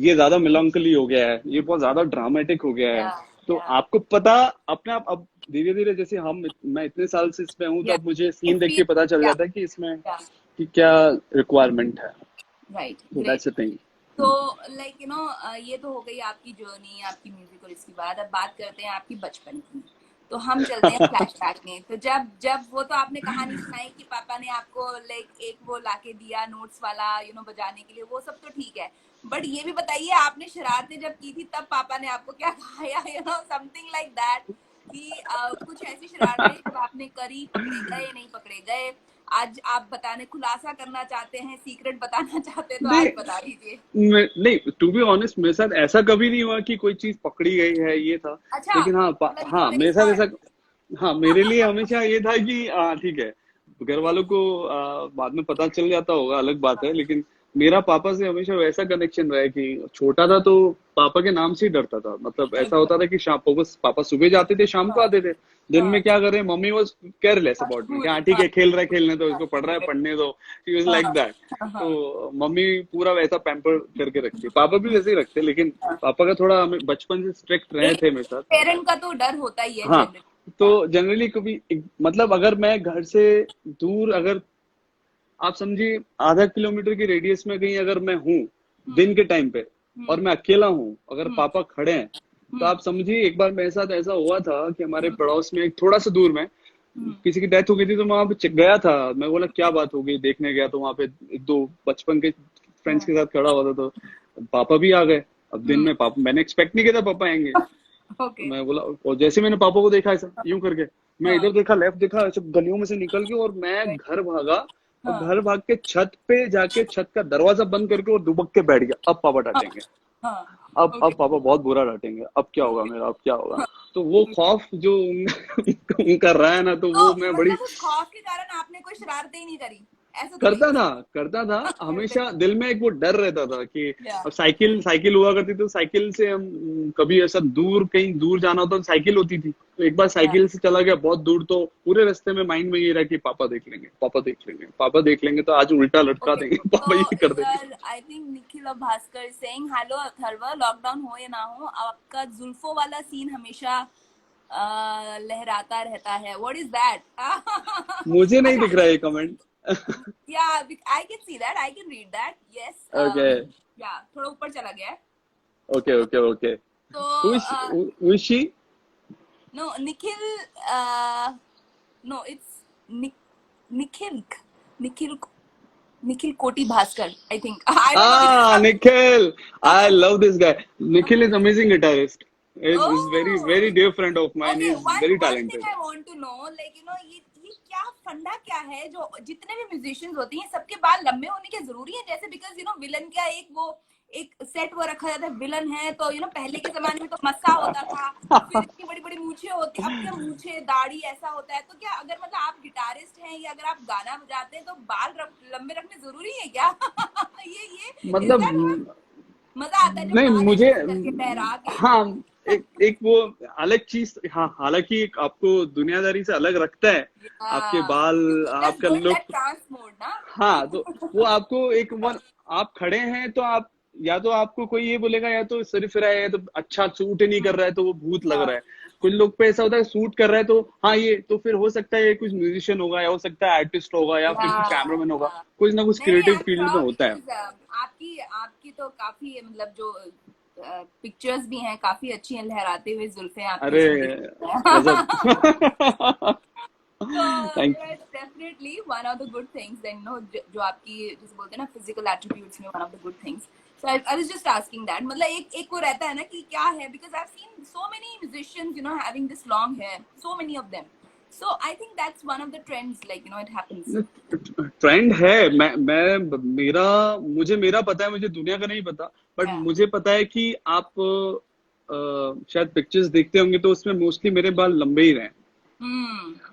ये ज्यादा मेलंकली हो गया है, ये बहुत ज्यादा ड्रामेटिक हो गया है. तो आपको पता अपने आप अब धीरे धीरे जैसे मैं इतने साल से इसमें हूँ तो अब मुझे सीन देख के पता चल जाता है कि इसमें कि क्या रिक्वायरमेंट है. राइट. That's the thing. तो ये तो हो गई आपकी जर्नी, आपकी म्यूजिक और इसकी बात. अब बात करते हैं आपकी बचपन की. तो हम चलते हैं फ्लैशबैक में. तो जब वो तो आपने कहानी सुनाई कि पापा ने आपको एक वो लाके दिया नोट्स वाला बजाने के लिए, वो सब तो ठीक है, बट ये भी बताइए आपने शरारतें जब की थी तब पापा ने आपको क्या कहा, समथिंग लाइक दैट कि कुछ ऐसी शरारतें जब आपने करी, पकड़े गए नहीं पकड़े गए, आज आप खुलासा करना चाहते हैं, सीक्रेट बताना चाहते हैं तो आज बता दीजिए. नहीं, टू बी ऑनेस्ट मेरे साथ ऐसा कभी नहीं हुआ कि कोई चीज पकड़ी गई है, ये था. अच्छा, लेकिन हाँ मेरे साथ ऐसा, हाँ मेरे लिए हमेशा ये था कि ठीक है घर वालों को बाद में पता चल जाता होगा, अलग बात है, लेकिन मेरा पापा से हमेशा वैसा कनेक्शन रहा है कि छोटा था तो पापा के नाम से ही डरता था. मतलब ऐसा होता था कि शाम को बस पापा सुबह जाते थे, शाम को आते थे, दिन में क्या कर रहे हैं, mummy was careless about me. हाँ ठीक है खेल रहा है, खेलने दो, इसको पढ़ रहा है पढ़ने दो. She was like that. तो मम्मी पूरा वैसा पैम्पर करके रखती, पापा भी वैसे ही रखते, लेकिन पापा का थोड़ा बचपन से स्ट्रिक्ट रहे थे मेरे साथ. पेरेंट का तो डर होता ही है. हाँ, तो जनरली कभी मतलब अगर मैं घर से दूर, अगर आप समझिए आधा किलोमीटर की रेडियस में कहीं अगर मैं हूँ दिन के टाइम पे और मैं अकेला हूँ, अगर पापा खड़े हैं तो आप समझिए, एक बार मेरे साथ ऐसा हुआ था कि हमारे पड़ोस में एक थोड़ा सा दूर में किसी की डेथ हो गई थी तो मैं वहां पे गया था। मैं बोला क्या बात हो गई, देखने गया तो वहां पे एक दो बचपन के फ्रेंड्स के साथ खड़ा हुआ था, तो पापा भी आ गए। अब दिन में पापा, मैंने एक्सपेक्ट नहीं किया था पापा आएंगे। तो ओके। मैं बोला, और जैसे मैंने पापा को देखा ऐसा यूं करके, मैं इधर देखा, लेफ्ट देखा, ऐसे गलियों में से निकल के, और मैं घर भागा, और घर भाग के छत पे जाके छत का दरवाजा बंद करके और दुबक के बैठ गया। अब पापा डांटेंगे, अब पापा बहुत बुरा डांटेंगे, अब क्या होगा मेरा, अब क्या होगा। तो वो खौफ जो उनका रहा है ना, तो तो वो मैं बड़ी मतलब उस खौफ के कारण आपने कोई शरारतें ही नहीं करी, ऐसा तो नहीं करता है? था, करता था हमेशा। दिल में एक वो डर रहता था कि या अब साइकिल साइकिल हुआ करती, तो साइकिल से हम कभी ऐसा दूर, कहीं दूर जाना होता तो साइकिल होती थी, तो एक बार या साइकिल से चला गया बहुत दूर, तो पूरे रास्ते में माइंड में ये रहा कि पापा देख लेंगे, पापा देख लेंगे, पापा देख लेंगे, तो आज उल्टा लटका ओके। देंगे, तो पापा ये कर देंगे। यार आई थिंक निखिल और Bhaskar saying hello Atharva, lockdown हो या ना हो आपका जुल्फों वाला सीन हमेशा लहराता रहता है, व्हाट इज दैट? मुझे नहीं अच्छा, दिख रहा है comment. Yeah I can see that, I can read that, yes. Okay yeah थोड़ा ऊपर चला गया है। Okay okay okay. तो who is she? No Nikhil, no it's Nikhil Nikhil Nikhil Koti Bhaskar, I think. I don't know which Ah, Nikhil. I love this guy. Nikhil is amazing guitarist. Is very Oh, very dear friend of mine. okay. He's One very one thing talented. I want to know, like ये क्या फंडा क्या है जो जितने भी musicians होते हैं सबके बाल लंबे होने के जरूरी है? जैसे बिकॉज विलन क्या एक वो एक सेट वो रखा जाता है, विलन है तो पहले के जमाने में तो मस्सा होता था, फिर इतनी बड़ी बड़ी मूछें होती, अब क्या मूछें दाढ़ी ऐसा होता है, तो क्या अगर मतलब आप गिटारिस्ट हैं या अगर आप गाना बजाते हैं तो बाल लंबे रखने जरूरी है क्या? ये इज मतलब दैट मजा आता है जब नहीं बाल मुझे, ऐसे करके लहरा के? हाँ, एक एक वो अलग चीज, हाँ, हालांकि एक आपको दुनियादारी से अलग रखता है आपके Yeah. बाल, You just आपका go in that look. trance mode, ना? हाँ, तो वो आपको एक वन, आप खड़े हैं तो आप, या तो आपको कोई ये बोलेगा या तो सिर्फ रहा है, या तो अच्छा सूट ही नहीं कर रहा है तो वो भूत लग हाँ, रहा है। कुछ लोग पे ऐसा होता है सूट कर रहा है तो हाँ, ये तो फिर हो सकता है ये कुछ म्यूजिशियन होगा, या हो सकता है आर्टिस्ट होगा, या फिर कुछ yeah, कैमरामैन होगा, yeah. कुछ ना कुछ नहीं, क्रिएटिव I'm फील्ड में sure होता है। because आपकी आपकी तो काफी मतलब जो पिक्चर्स भी हैं काफी अच्छी हैं, लहराते हुए जुल्फे आपकी अरे इसमें दिखती गजब। हैं। तो thank that's definitely one of the good things then, जो आपकी जैसे बोलते हैं ना physical attributes में one of the good things. So I was just asking that, मतलब एक वो रहता है ना कि क्या है, because I've seen so many musicians having this long hair, so many of them. So I think that's one of the trends, like it happens. Trend है। मैं मेरा, मुझे मेरा पता है, मुझे दुनिया का नहीं पता, बट Yeah. मुझे पता है कि आप शायद पिक्चर्स देखते होंगे तो उसमें मोस्टली मेरे बाल लंबे ही रहे।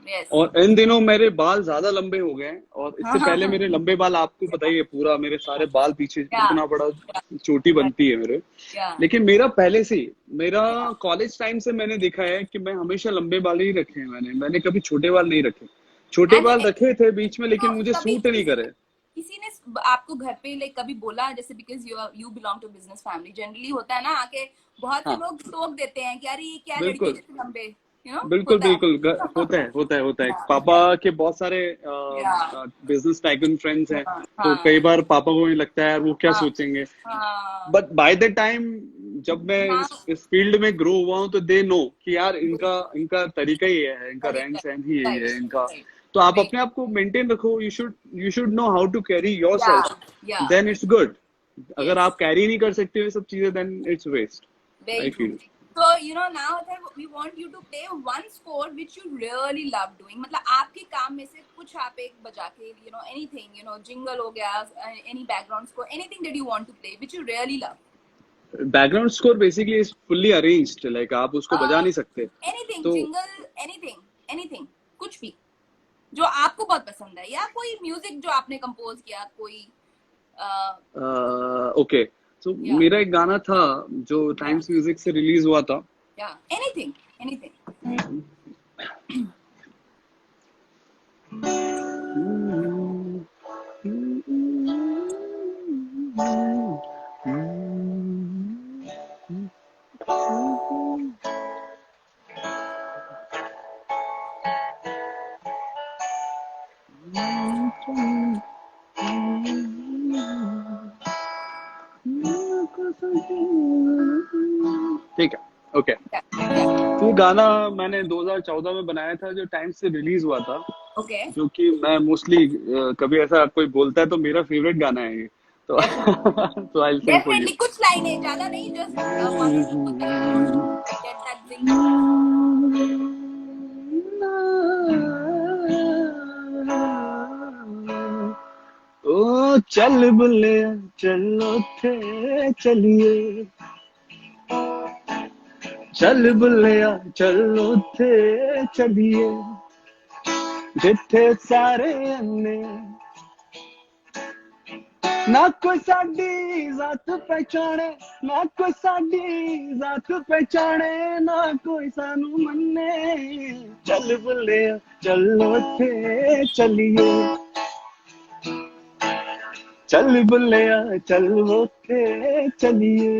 Yes. और इन दिनों मेरे बाल ज्यादा लंबे हो गए हैं, और इससे पहले मेरे लंबे बाल, आपको पता ही है पूरा, मेरे सारे बाल पीछे Yeah. इतना बड़ा चोटी बनती है मेरे। Yeah. लेकिन मेरा पहले से ही, मेरा Yeah. कॉलेज टाइम से मैंने देखा है कि मैं हमेशा लंबे बाल ही रखे हैं। मैंने कभी छोटे बाल नहीं रखे। छोटे And बाल रखे थे बीच में, लेकिन तो मुझे कभी सूट नहीं करे। किसी ने आपको घर पे लाइक कभी बोला, जैसे because you belong to business family, generally होता है ना आके बहुत से हाँ, लोग टोक देते हैं कि अरे ये क्या लड़की बिल्कुल जैसे लंबे, बिल्कुल होता है। बिल्कुल। होता है। पापा के बहुत सारे या बिजनेस टाइकून फ्रेंड्स हैं, हाँ तो हाँ कई बार पापा को भी लगता है यार वो क्या हाँ सोचेंगे। हाँ बट बाय द टाइम जब मैं हाँ, इस फील्ड में ग्रो हुआ हूँ, तो दे नो कि यार इनका इनका तरीका ही है, इनका रहन सहन ही यही है इनका। तो आप अपने आप को मेंटेन रखो। You should know how to carry your yeah self, yeah then it's good. अगर यस, आप कैरी नहीं कर सकते ये सब चीजें, then it's waste, very I true. Feel. So now we want you to play one score which you really love doing. मतलब आपके काम में से कुछ आप एक बजा के anything, jingle हो गया, any background score, anything that you want to play which you really love. Background score basically is fully arranged, like आप उसको बजा नहीं सकते। Anything, तो jingle, anything, कुछ भी जो आपको बहुत पसंद है, या कोई म्यूजिक जो आपने कंपोज किया, कोई ओके, तो या मेरा एक गाना था जो या टाइम्स म्यूजिक से रिलीज हुआ था। या anything. ठीक है, ओके। Yeah. वो गाना मैंने 2014 में बनाया था, जो टाइम से रिलीज हुआ था। ओके जो कि मैं मोस्टली कभी ऐसा कोई बोलता है तो मेरा फेवरेट गाना है ये, तो तो I will sing for you. Definitely कुछ लाइनें, ज्यादा नहीं, जस्ट वन गेट दैट जिंग। ओ चल बुले चलो थे चलिए, चल बुलिया चलो थे चलिए, जिथे सारे अन्ने ना कोई साडी जात पहचाने, ना कोई साडी जात पहचाने, ना कोई सानू मन्ने, चल बुलिया चलो थे चलिए, चल बुलिया चलो थे चलिए,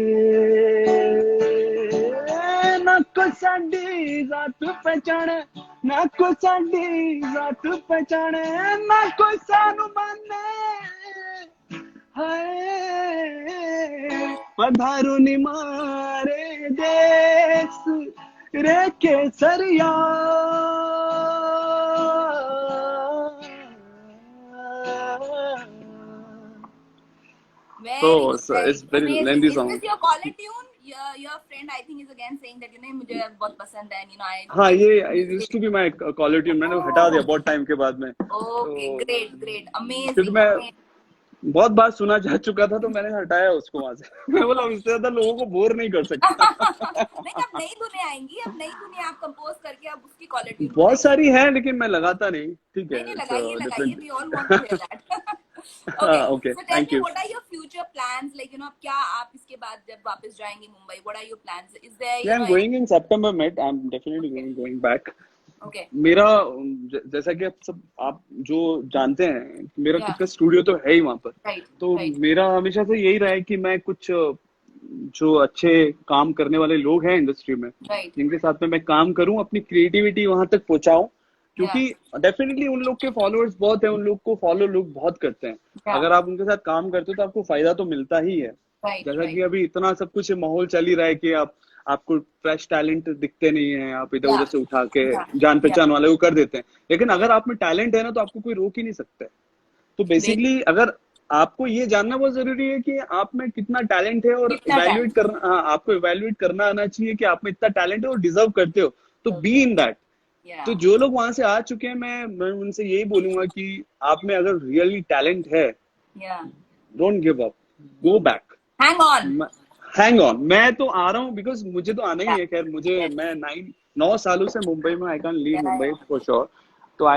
ना कोई साडी जात पहचाने, ना कोई साडी जात पहचाने, ना कोई सानू मन्ने, हाय पधारो नी मारे देश रे केसरिया, Very so very it's very amazing. lengthy Is song. this your caller tune? Your friend I think is again saying that मुझे बहुत पसंद है, I हाँ, like ये this used music. to be my caller tune, मैंने वो हटा दिया Oh, बहुत टाइम के बाद में, okay, तो great, क्योंकि amazing, मैं amazing. बहुत बार सुना जा चुका था तो मैंने हटाया उसको वहां से। मैं बोला इससे ज्यादा लोगों को बोर नहीं कर सकता। नहीं, अब नई धुनें आएंगी, अब नई धुनें आप कंपोज करके अब उसकी कॉलर ट्यून बहुत बनाइए। सारी है लेकिन मैं लगाता नहीं, ठीक है, नहीं, इट्स लगाइए लगाइए, different. we all want to hear that. Okay, okay, so tell thank me, you. what are your future plans? Like, अब क्या आप इसके बाद जब वापस जाएंगे Mumbai, what are your plans? Is there, Yeah, I'm going in September mid. I'm definitely going back. okay, मेरा जैसा कि आप जो जानते हैं, मेरा खुद yeah, का स्टूडियो तो है ही वहां पर। right, तो right, मेरा हमेशा से यही रहा है कि मैं कुछ जो अच्छे काम करने वाले लोग हैं इंडस्ट्री में, right, जिनके साथ में मैं काम करूं, अपनी क्रिएटिविटी वहां तक पहुंचाऊं, yeah, क्योंकि डेफिनेटली उन लोग के फॉलोअर्स बहुत हैं, उन लोग को फॉलो लोग बहुत करते हैं। yeah, अगर आप उनके साथ काम करते हो तो आपको फायदा तो मिलता ही है। right, जैसा right, कि अभी इतना सब कुछ माहौल चल ही रहा है कि आपको फ्रेश टैलेंट दिखते नहीं है, आप इधर उधर yeah, से उठा के yeah, जान yeah, पहचान वाले को कर देते हैं, लेकिन yeah, अगर आप में टैलेंट है ना तो आपको कोई रोक ही नहीं सकता है। तो very, बेसिकली अगर आपको ये जानना बहुत जरूरी है कि आप में कितना टैलेंट है, और कितना टाइम, इवेल्युएट करना, हाँ, आपको इवेल्युएट करना आना चाहिए कि आप में इतना टैलेंट है और डिजर्व करते हो, तो बी इन दैट। तो yeah, जो लोग वहां से आ चुके हैं, मैं उनसे यही बोलूंगा कि आप में अगर रियली टैलेंट है, yeah, don't give up, go back, hang on, hang on. मैं तो आ रहा हूँ बिकॉज मुझे तो आना ही yeah, है। खैर मुझे, yes, मैं 9 सालों से मुंबई में, I can leave yeah, Mumbai yeah, for sure, तो yeah,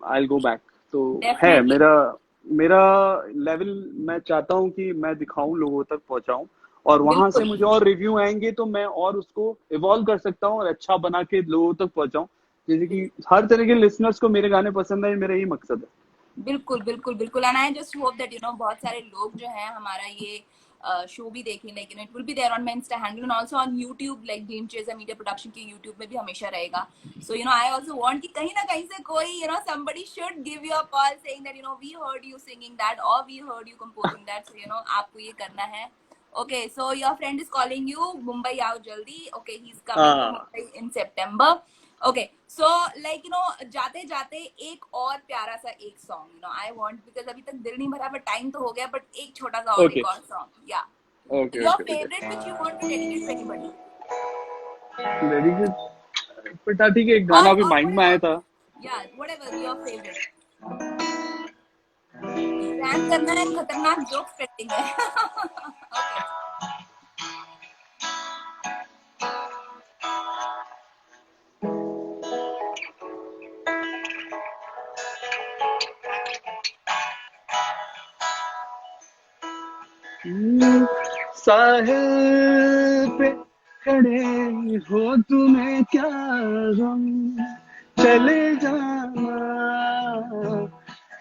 आई गो बैक। तो है definitely, मेरा मेरा लेवल, मैं चाहता हूँ कि मैं दिखाऊं, लोगों तक पहुंचाऊं, और वहां से बिल्कुल, मुझे और रिव्यू आएंगे तो मैं और उसको इवॉल्व कर सकता हूँ और अच्छा बना के लोगों तक पहुंचाऊं, जैसे कि हर तरह के लिसनर्स को मेरे गाने पसंद आए, मेरा यही मकसद है। बिल्कुल बिल्कुल बिल्कुल। And I just hope that बहुत सारे लोग जो हैं हमारा ये शो भी देखें, like it will be there on my insta handle and also on YouTube, like dream chaser media production के यूट्यूब में भी हमेशा रहेगा। सो आई आल्सो वांट कि कहीं ना कहीं से कोई somebody should give you a call saying that we heard you singing that or we heard you composing that, so आपको ये करना है। Okay, so your friend is calling you, Mumbai आओ जल्दी। Okay, he's coming to हाँ, Mumbai in September. Okay, so like जाते जाते एक और प्यारा सा एक सॉन्ग आई वांट, बिकॉज अभी तक दिल नहीं भरा, बट टाइम तो हो गया, बट एक छोटा सा और ओके एक और सॉन्ग, या okay your okay favourite okay, which you want to dedicate to anybody, very good. But ठीक है, एक गाना अभी और माइंड में आया था। या व्हाटएवर योर फेवरेट। रैम करना है, खतरनाक जोक्स ट्रेंडिंग है। ओके, साहिल पे खड़े हो तुम्हें क्या गम, चले जाना,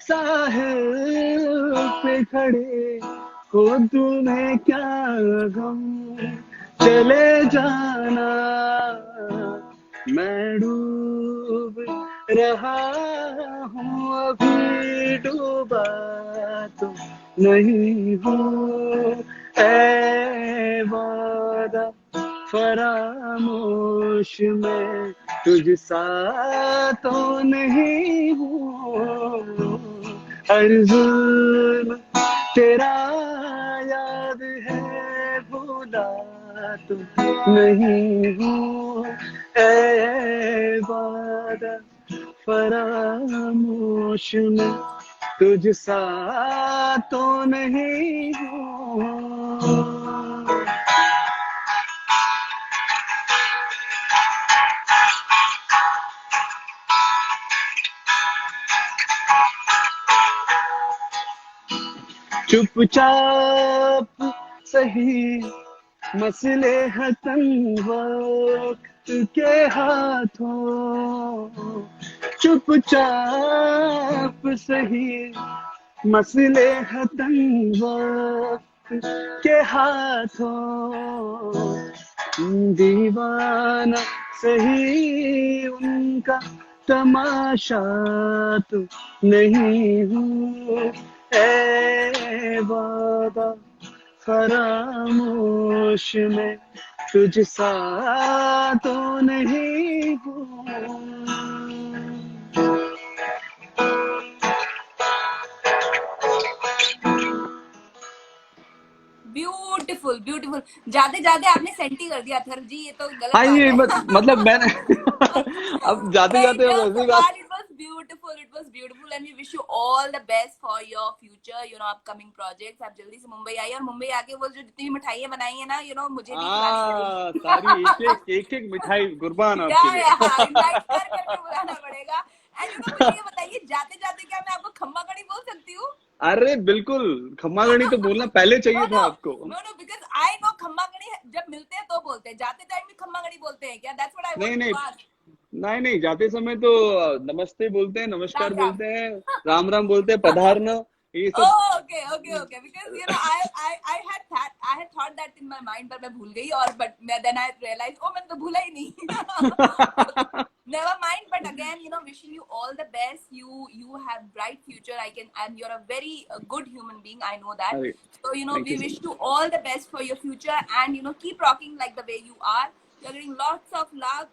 साहिल पे खड़े हो तुम्हें क्या गम, चले जाना, मैं डूब रहा हूँ अभी डूबा तो नहीं हूँ, ऐ वादा फरामोश फरामोश में तुझसा तो नहीं हूँ, हर जुल्म तेरा याद है, भूला तो नहीं हूँ, ऐ वादा फरामोश में तुझसा तो नहीं हूँ। चुपचाप सही मसले हतन वक्त के हाथों, चुपचाप सही मसले हतन वक्त के हाथों, दीवाना सही उनका तमाशा तो नहीं हूँ, ऐ वादा फरामोश में तुझसा तो नहीं हूँ। ब्यूटीफुल ब्यूटीफुल, जाते जाते आपने सेंटी कर दिया अथर्व जी, ये तो गलत हाँ बात ये है। मतलब मैंने अब जाते जाते अब ऐसी बात। It was beautiful and we wish you all the best for your future, you know, upcoming projects. आप जल्दी से मुंबई आइए और मुंबई आके वो जो जितनी मिठाइयाँ बनाई है ना, you know, मुझे भी खिलानी पड़ेगी। सारी एक मिठाई कुर्बान आपके लिए। इनवाइट कर करके बुलाना पड़ेगा। एंड यू नो मुझे ये बताइए, जाते जाते क्या मैं आपको खम्मा कड़ी बोल सकती हूँ? अरे बिल्कुल, खम्मा गणी तो बोलना पहले चाहिए था आपको। नो बिकॉज़ आई नो खम्मा गणी जब मिलते हैं तो बोलते हैं, जाते टाइम भी खम्मा गणी बोलते हैं क्या? That's what I want to ask. नहीं, जाते समय तो नमस्ते बोलते हैं, नमस्कार बोलते हैं, राम राम बोलते हैं, पधारना, ये सब। Okay. Because you know, I had thought that in my mind, पर मैं भूल गई, और then I realized, oh मैंने तो भूला ही नहीं। Never mind, but again, you know, wishing you all the best. You have bright future. And you're a very good human being. I know that. So you know, we wish you all the best for your future, and you know, keep rocking like the way you are. You're getting lots of luck.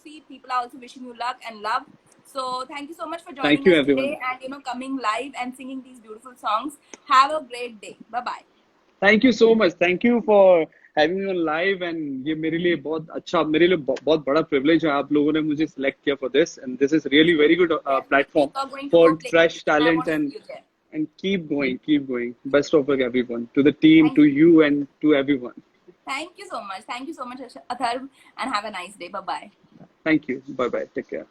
See, people are also wishing you luck and love. So thank you so much for joining us today, and you know, coming live and singing these beautiful songs. Have a great day. Bye bye. Thank you so much. Thank you for having me on live, and ये मेरे लिए बहुत अच्छा, मेरे लिए बहुत बड़ा privilege है, आप लोगों ने मुझे select किया for this, and this is really very good platform for fresh talent, and keep going. Best of luck everyone, to the team, to you, and to everyone. Thank you so much, Atharv, and have a nice day. Bye bye. Thank you. Bye bye. Take care.